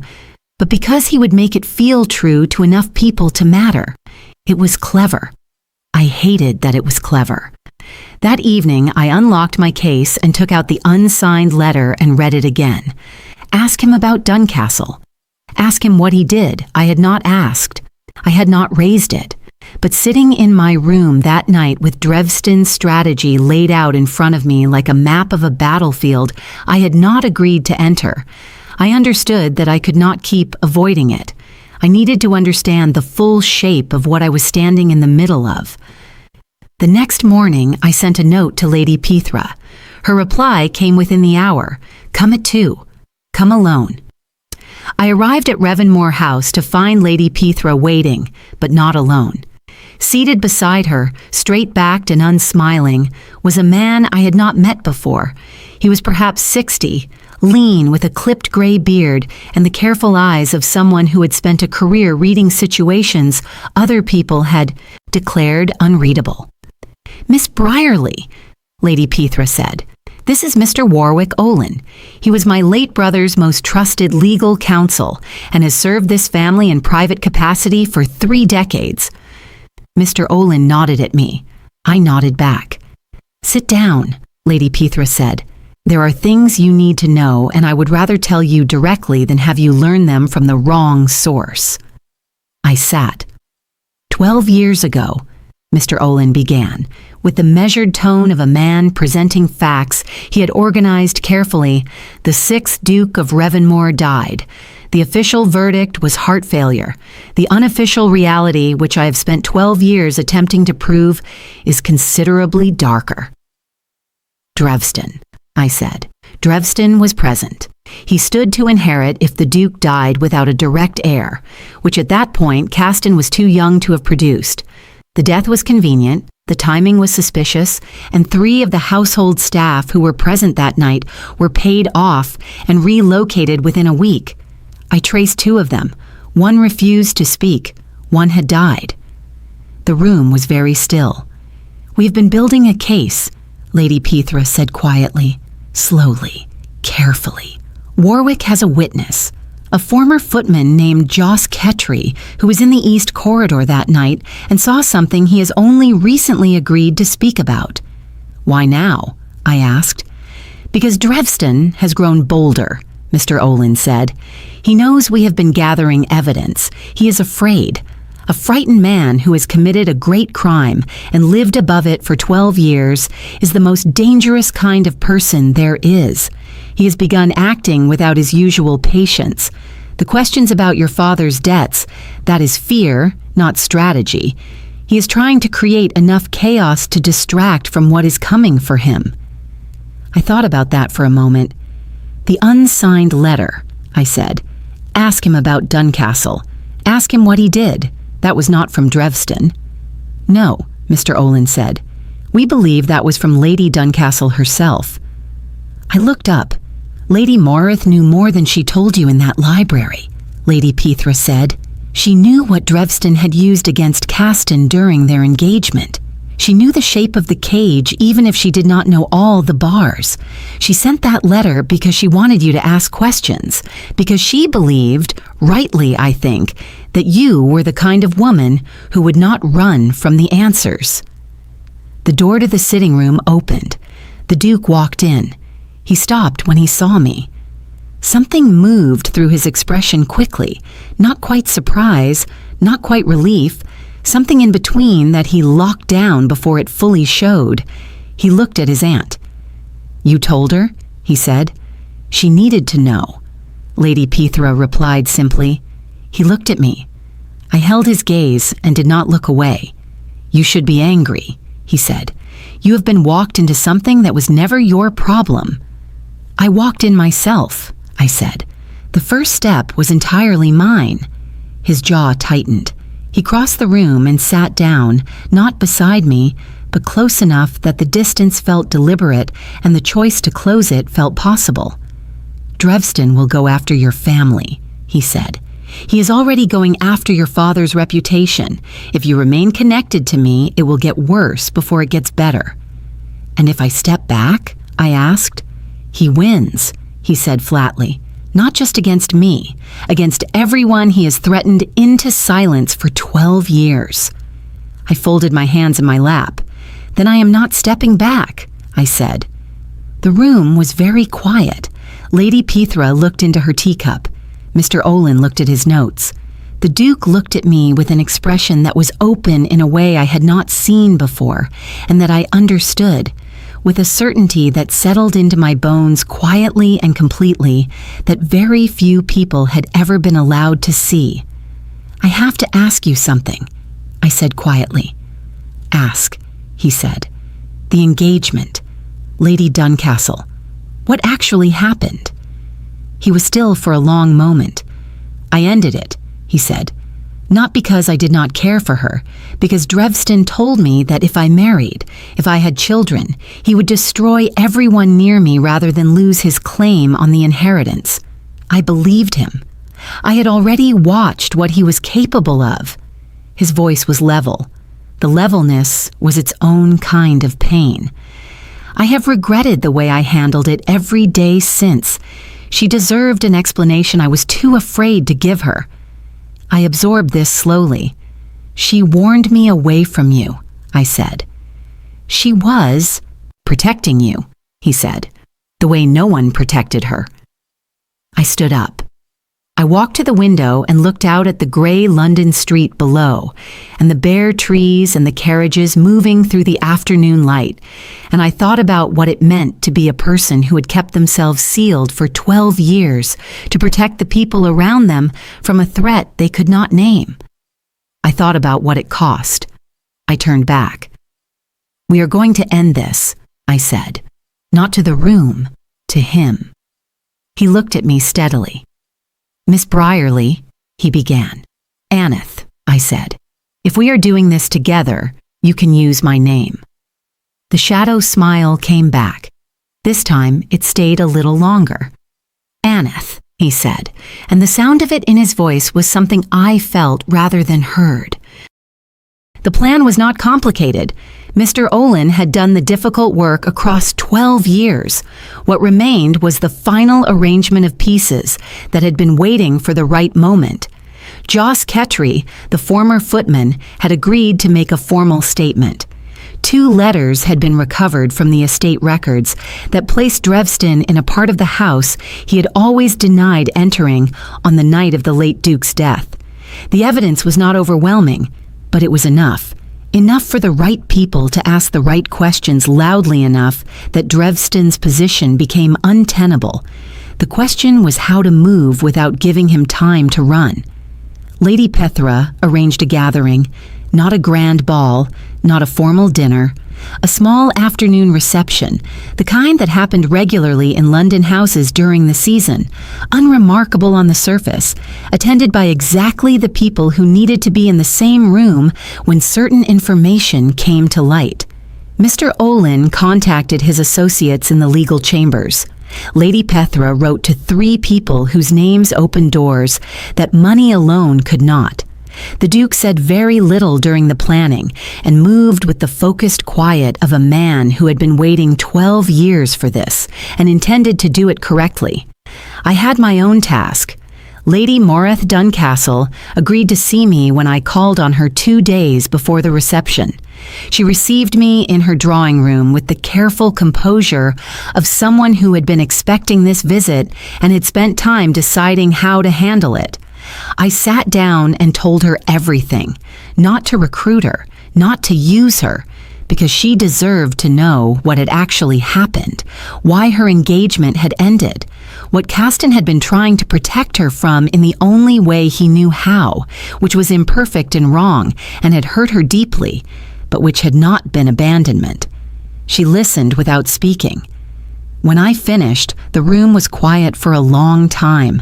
but because he would make it feel true to enough people to matter. It was clever. I hated that it was clever. That evening, I unlocked my case and took out the unsigned letter and read it again. Ask him about Duncastle. Ask him what he did. I had not asked. I had not raised it. But sitting in my room that night with Drevston's strategy laid out in front of me like a map of a battlefield I had not agreed to enter, I understood that I could not keep avoiding it. I needed to understand the full shape of what I was standing in the middle of. The next morning, I sent a note to Lady Peethra. Her reply came within the hour. "Come at 2. Come alone." I arrived at Revanmore House to find Lady Peethra waiting, but not alone. Seated beside her, straight-backed and unsmiling, was a man I had not met before. He was perhaps 60, lean with a clipped gray beard and the careful eyes of someone who had spent a career reading situations other people had declared unreadable. "Miss Brierly," Lady Peethra said. "This is Mr. Warwick Olin. He was my late brother's most trusted legal counsel and has served this family in private capacity for 3 decades. Mr. Olin nodded at me. I nodded back. "Sit down," Lady Peethra said. "There are things you need to know, and I would rather tell you directly than have you learn them from the wrong source." I sat. 12 years ago, Mr. Olin began, with the measured tone of a man presenting facts he had organized carefully. The 6th Duke of Revanmore died. The official verdict was heart failure. The unofficial reality, which I have spent 12 years attempting to prove, is considerably darker. "Drevston," I said. Drevston was present. He stood to inherit if the Duke died without a direct heir, which at that point Caston was too young to have produced. The death was convenient, the timing was suspicious, and 3 of the household staff who were present that night were paid off and relocated within a week. I traced 2 of them. One refused to speak. One had died. The room was very still. "We've been building a case," Lady Peethra said quietly, slowly, carefully. "Warwick has a witness. A former footman named Joss Ketry, who was in the East Corridor that night and saw something he has only recently agreed to speak about." "Why now?" I asked. "Because Drevston has grown bolder," Mr. Olin said. "He knows we have been gathering evidence. He is afraid. A frightened man who has committed a great crime and lived above it for 12 years is the most dangerous kind of person there is. He has begun acting without his usual patience. The questions about your father's debts, that is fear, not strategy. He is trying to create enough chaos to distract from what is coming for him." I thought about that for a moment. "The unsigned letter," I said. "Ask him about Duncastle. Ask him what he did. That was not from Drevston." "No," Mr. Olin said. "We believe that was from Lady Duncastle herself." I looked up. "Lady Morith knew more than she told you in that library," Lady Peethra said. "She knew what Drevston had used against Caston during their engagement. She knew the shape of the cage even if she did not know all the bars. She sent that letter because she wanted you to ask questions, because she believed, rightly I think, that you were the kind of woman who would not run from the answers. The door to the sitting room opened. The Duke walked in. He stopped when he saw me. Something moved through his expression quickly, not quite surprise, not quite relief, something in between that he locked down before it fully showed. He looked at his aunt. "You told her?" he said. "She needed to know." Lady Pethra replied simply. He looked at me. I held his gaze and did not look away. "You should be angry," he said. "You have been walked into something that was never your problem." "I walked in myself," I said. "The first step was entirely mine." His jaw tightened. He crossed the room and sat down, not beside me, but close enough that the distance felt deliberate and the choice to close it felt possible. "Drevston will go after your family," he said. "He is already going after your father's reputation. If you remain connected to me, it will get worse before it gets better." "And if I step back?" I asked. "He wins," he said flatly. "Not just against me, against everyone he has threatened into silence for 12 years. I folded my hands in my lap. "Then I am not stepping back," I said. The room was very quiet. Lady Pethra looked into her teacup. Mr. Olin looked at his notes. The Duke looked at me with an expression that was open in a way I had not seen before, and that I understood, with a certainty that settled into my bones quietly and completely that very few people had ever been allowed to see. "I have to ask you something," I said quietly. "Ask," he said. "The engagement. Lady Duncastle. What actually happened?" He was still for a long moment. "I ended it," he said. "Not because I did not care for her, because Drevston told me that if I married, if I had children, he would destroy everyone near me rather than lose his claim on the inheritance. I believed him. I had already watched what he was capable of." His voice was level. The levelness was its own kind of pain. "I have regretted the way I handled it every day since. She deserved an explanation I was too afraid to give her." I absorbed this slowly. "She warned me away from you," I said. "She was protecting you," he said, "the way no one protected her." I stood up. I walked to the window and looked out at the gray London street below, and the bare trees and the carriages moving through the afternoon light, and I thought about what it meant to be a person who had kept themselves sealed for 12 years to protect the people around them from a threat they could not name. I thought about what it cost. I turned back. "We are going to end this," I said. "Not to the room, to him." He looked at me steadily. "Miss Brierly," he began. "Aneth," I said. "If we are doing this together, you can use my name." The shadow smile came back. This time it stayed a little longer. "Aneth," he said, and the sound of it in his voice was something I felt rather than heard. The plan was not complicated. Mr. Olin had done the difficult work across 12 years. What remained was the final arrangement of pieces that had been waiting for the right moment. Joss Ketry, the former footman, had agreed to make a formal statement. 2 letters had been recovered from the estate records that placed Drevston in a part of the house he had always denied entering on the night of the late Duke's death. The evidence was not overwhelming, but it was enough. Enough for the right people to ask the right questions loudly enough that Drevston's position became untenable. The question was how to move without giving him time to run. Lady Pethra arranged a gathering, not a grand ball, not a formal dinner, a small afternoon reception, the kind that happened regularly in London houses during the season, unremarkable on the surface, attended by exactly the people who needed to be in the same room when certain information came to light. Mr. Olin contacted his associates in the legal chambers. Lady Pethra wrote to 3 people whose names opened doors that money alone could not. The Duke said very little during the planning and moved with the focused quiet of a man who had been waiting 12 years for this and intended to do it correctly. I had my own task. Lady Moreth Duncastle agreed to see me when I called on her 2 days before the reception. She received me in her drawing room with the careful composure of someone who had been expecting this visit and had spent time deciding how to handle it. I sat down and told her everything, not to recruit her, not to use her, because she deserved to know what had actually happened, why her engagement had ended, what Caston had been trying to protect her from in the only way he knew how, which was imperfect and wrong and had hurt her deeply, but which had not been abandonment. She listened without speaking. When I finished, the room was quiet for a long time.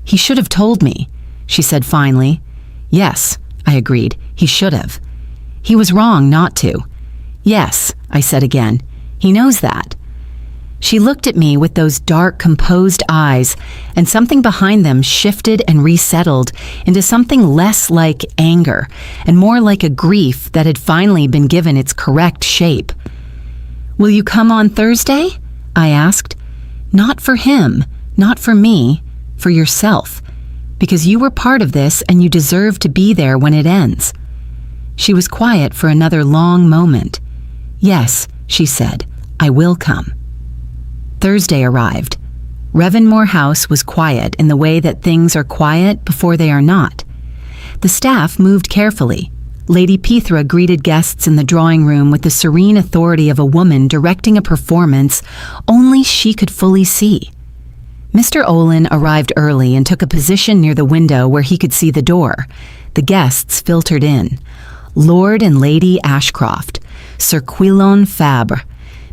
"He should have told me," she said finally. "Yes," I agreed, "he should have. He was wrong not to." "Yes," I said again, "he knows that." She looked at me with those dark, composed eyes, and something behind them shifted and resettled into something less like anger and more like a grief that had finally been given its correct shape. "Will you come on Thursday?" I asked. "Not for him, not for me, for yourself, because you were part of this and you deserve to be there when it ends." She was quiet for another long moment. "Yes," she said, "I will come." Thursday arrived. Revanmore House was quiet in the way that things are quiet before they are not. The staff moved carefully. Lady Petra greeted guests in the drawing room with the serene authority of a woman directing a performance only she could fully see. Mr. Olin arrived early and took a position near the window where he could see the door. The guests filtered in. Lord and Lady Ashcroft, Sir Quilon Fabre,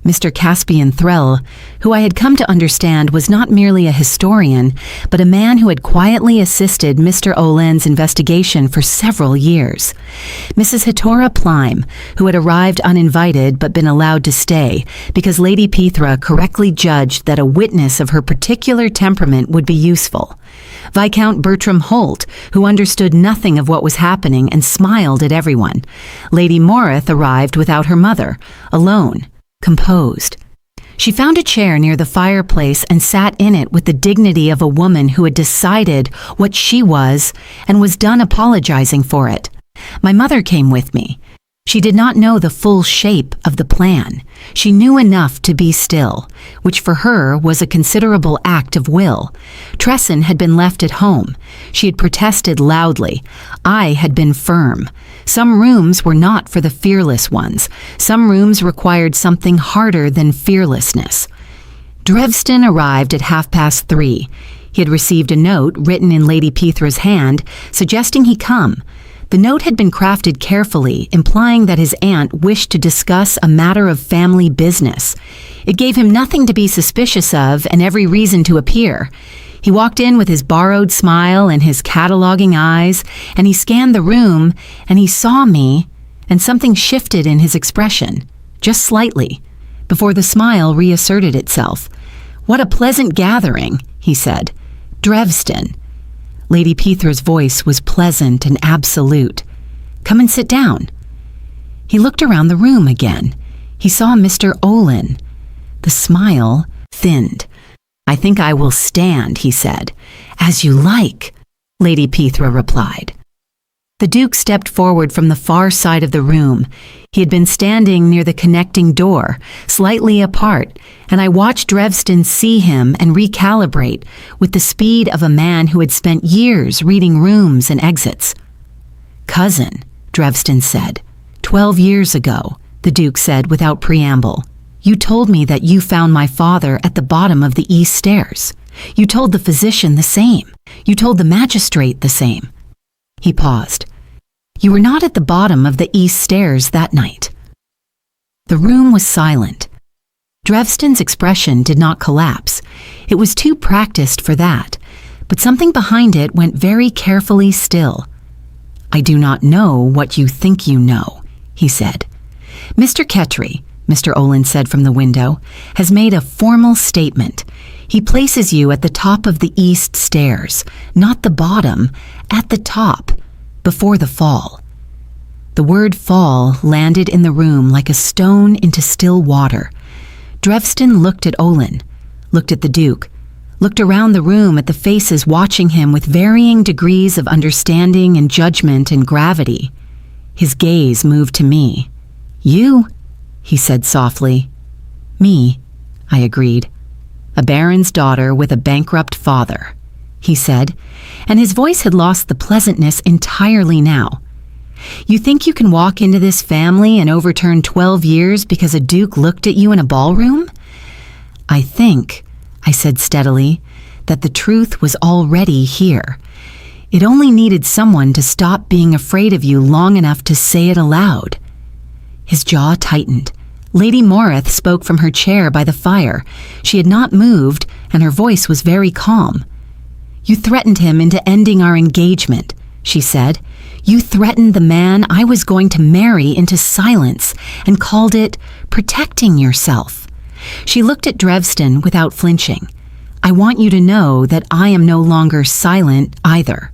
Mr. Caspian Threll, who I had come to understand was not merely a historian, but a man who had quietly assisted Mr. Olin's investigation for several years. Mrs. Hitora Plyme, who had arrived uninvited but been allowed to stay because Lady Petra correctly judged that a witness of her particular temperament would be useful. Viscount Bertram Holt, who understood nothing of what was happening and smiled at everyone. Lady Moreth arrived without her mother, alone, composed. She found a chair near the fireplace and sat in it with the dignity of a woman who had decided what she was and was done apologizing for it. My mother came with me. She did not know the full shape of the plan. She knew enough to be still, which for her was a considerable act of will. Tresson had been left at home. She had protested loudly. I had been firm. Some rooms were not for the fearless ones. Some rooms required something harder than fearlessness. Drevston arrived at 3:30. He had received a note written in Lady Petra's hand suggesting he come. The note had been crafted carefully, implying that his aunt wished to discuss a matter of family business. It gave him nothing to be suspicious of and every reason to appear. He walked in with his borrowed smile and his cataloging eyes, and he scanned the room, and he saw me, and something shifted in his expression, just slightly, before the smile reasserted itself. "What a pleasant gathering," he said. "Drevston." Lady Petra's voice was pleasant and absolute. "Come and sit down." He looked around the room again. He saw Mr. Olin. The smile thinned. "I think I will stand," he said. "As you like," Lady Petra replied. The Duke stepped forward from the far side of the room. He had been standing near the connecting door, slightly apart, and I watched Drevston see him and recalibrate with the speed of a man who had spent years reading rooms and exits. "Cousin," Drevston said. 12 years ago, the Duke said without preamble, "you told me that you found my father at the bottom of the east stairs. You told the physician the same. You told the magistrate the same." He paused. "You were not at the bottom of the east stairs that night." The room was silent. Drevston's expression did not collapse. It was too practiced for that, but something behind it went very carefully still. "I do not know what you think you know," he said. "Mr. Kettery," Mr. Olin said from the window, "has made a formal statement. He places you at the top of the east stairs, not the bottom, at the top. before the fall. The word fall landed in the room like a stone into still water. Drevston looked at Olin, looked at the Duke, looked around the room at the faces watching him with varying degrees of understanding and judgment and gravity. His gaze moved to me. "You?" he said softly. "Me," I agreed. "A baron's daughter with a bankrupt father," he said, and his voice had lost the pleasantness entirely now. "You think you can walk into this family and overturn 12 years because a duke looked at you in a ballroom?" "I think," I said steadily, "that the truth was already here. It only needed someone to stop being afraid of you long enough to say it aloud." His jaw tightened. Lady Morith spoke from her chair by the fire. She had not moved, and her voice was very calm. "You threatened him into ending our engagement," she said. "You threatened the man I was going to marry into silence and called it protecting yourself." She looked at Drevston without flinching. "I want you to know that I am no longer silent either."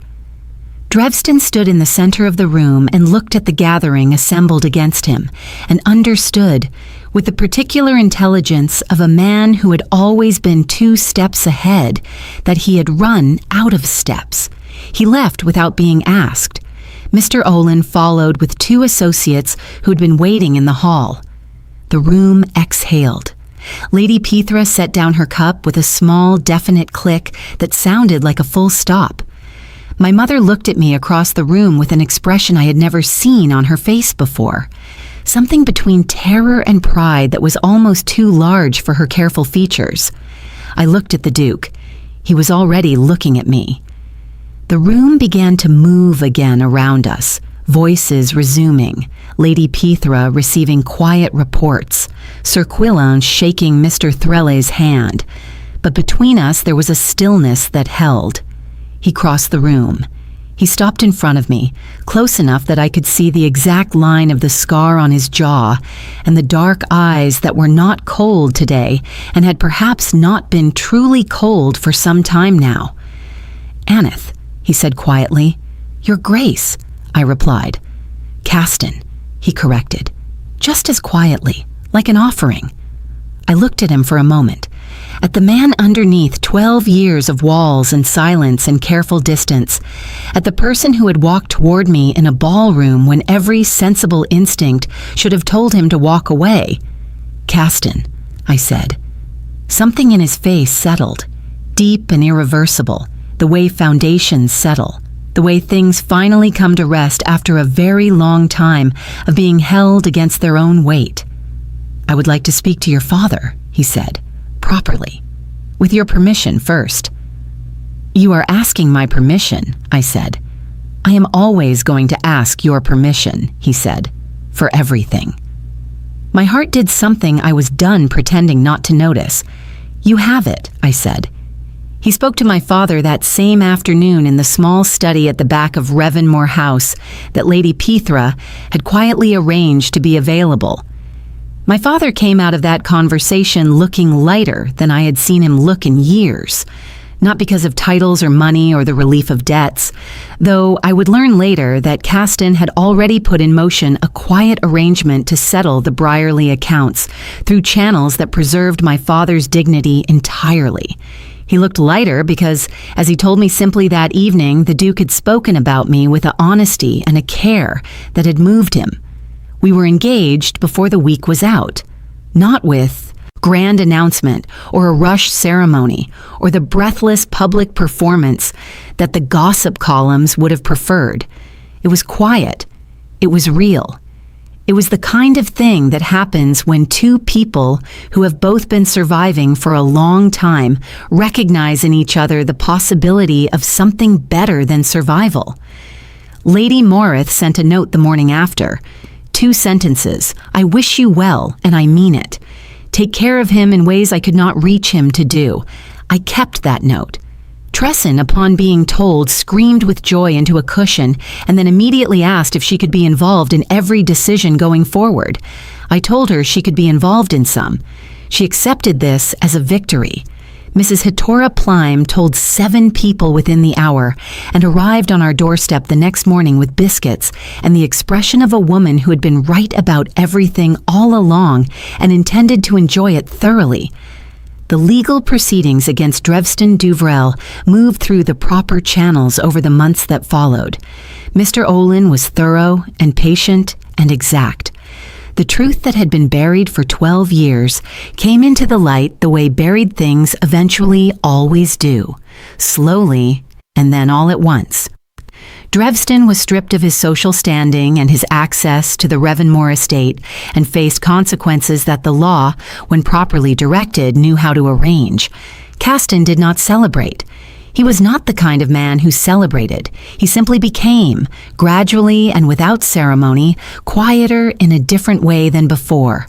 Drevston stood in the center of the room and looked at the gathering assembled against him, and understood, with the particular intelligence of a man who had always been 2 steps ahead, that he had run out of steps. He left without being asked. Mr. Olin followed with 2 associates who had been waiting in the hall. The room exhaled. Lady Petra set down her cup with a small, definite click that sounded like a full stop. My mother looked at me across the room with an expression I had never seen on her face before. Something between terror and pride that was almost too large for her careful features. I looked at the Duke. He was already looking at me. The room began to move again around us, voices resuming, Lady Petra receiving quiet reports, Sir Quillan shaking Mr. Threlle's hand. But between us there was a stillness that held. He crossed the room. He stopped in front of me, close enough that I could see the exact line of the scar on his jaw and the dark eyes that were not cold today and had perhaps not been truly cold for some time now. "Aneth," he said quietly. "Your Grace," I replied. "Caston," he corrected, just as quietly, like an offering. I looked at him for a moment, at the man underneath 12 years of walls and silence and careful distance, at the person who had walked toward me in a ballroom when every sensible instinct should have told him to walk away. "Caston," I said. Something in his face settled, deep and irreversible, the way foundations settle, the way things finally come to rest after a very long time of being held against their own weight. "I would like to speak to your father," he said, "properly. With your permission first." "You are asking my permission," I said. "I am always going to ask your permission," he said, "for everything." My heart did something I was done pretending not to notice. "You have it," I said. He spoke to my father that same afternoon in the small study at the back of Revanmore House that Lady Petra had quietly arranged to be available. My father came out of that conversation looking lighter than I had seen him look in years, not because of titles or money or the relief of debts, though I would learn later that Caston had already put in motion a quiet arrangement to settle the Brierley accounts through channels that preserved my father's dignity entirely. He looked lighter because, as he told me simply that evening, the Duke had spoken about me with an honesty and a care that had moved him. We were engaged before the week was out, not with grand announcement or a rush ceremony or the breathless public performance that the gossip columns would have preferred. It was quiet. It was real. It was the kind of thing that happens when 2 people who have both been surviving for a long time recognize in each other the possibility of something better than survival. Lady Morith sent a note the morning after. 2 sentences. "I wish you well, and I mean it. Take care of him in ways I could not reach him to do." I kept that note. Tresson, upon being told, screamed with joy into a cushion and then immediately asked if she could be involved in every decision going forward. I told her she could be involved in some. She accepted this as a victory. Mrs. Hitora Plime told 7 people within the hour and arrived on our doorstep the next morning with biscuits and the expression of a woman who had been right about everything all along and intended to enjoy it thoroughly. The legal proceedings against Drevston Duvrel moved through the proper channels over the months that followed. Mr. Olin was thorough and patient and exact. The truth that had been buried for 12 years came into the light the way buried things eventually always do, slowly and then all at once. Drevston was stripped of his social standing and his access to the Revanmore estate and faced consequences that the law, when properly directed, knew how to arrange. Caston did not celebrate. He was not the kind of man who celebrated. He simply became, gradually and without ceremony, quieter in a different way than before.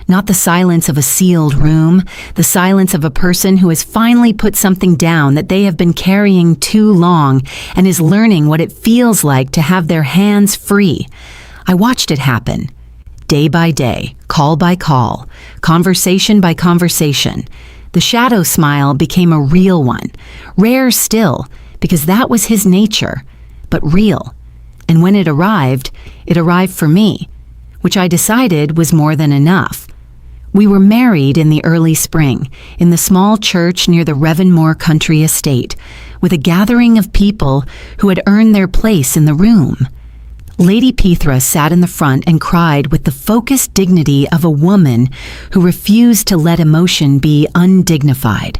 Not the silence of a sealed room, the silence of a person who has finally put something down that they have been carrying too long and is learning what it feels like to have their hands free. I watched it happen. Day by day, call by call, conversation by conversation. The shadow smile became a real one, rare still, because that was his nature, but real. And when it arrived for me, which I decided was more than enough. We were married in the early spring, in the small church near the Revanmore country estate, with a gathering of people who had earned their place in the room. Lady Petra sat in the front and cried with the focused dignity of a woman who refused to let emotion be undignified.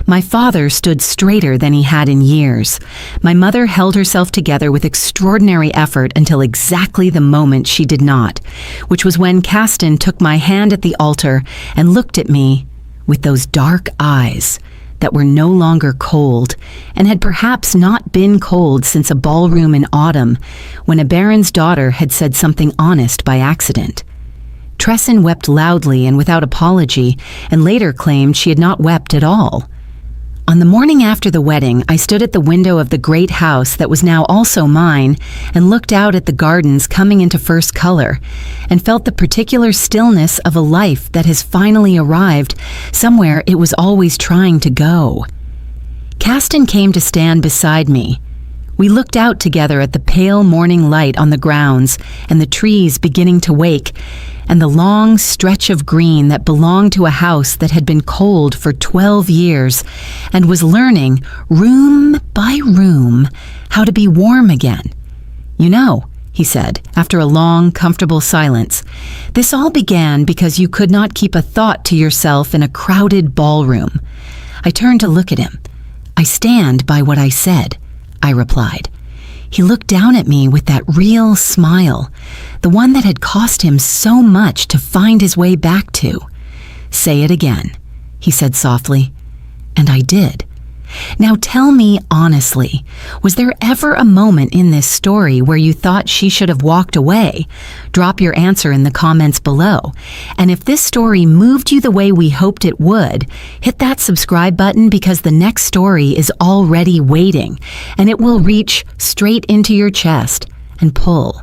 My father stood straighter than he had in years. My mother held herself together with extraordinary effort until exactly the moment she did not, which was when Caston took my hand at the altar and looked at me with those dark eyes that were no longer cold, and had perhaps not been cold since a ballroom in autumn, when a baron's daughter had said something honest by accident. Tresson wept loudly and without apology, and later claimed she had not wept at all. On the morning after the wedding, I stood at the window of the great house that was now also mine and looked out at the gardens coming into first color and felt the particular stillness of a life that has finally arrived somewhere it was always trying to go. Caston came to stand beside me. We looked out together at the pale morning light on the grounds and the trees beginning to wake, and the long stretch of green that belonged to a house that had been cold for 12 years and was learning, room by room, how to be warm again. "You know," he said, after a long, comfortable silence, "this all began because you could not keep a thought to yourself in a crowded ballroom." I turned to look at him. "I stand by what I said," I replied. He looked down at me with that real smile, the one that had cost him so much to find his way back to. "Say it again," he said softly, and I did. "Now tell me honestly, was there ever a moment in this story where you thought she should have walked away? Drop your answer in the comments below. And if this story moved you the way we hoped it would, hit that subscribe button because the next story is already waiting, and it will reach straight into your chest and pull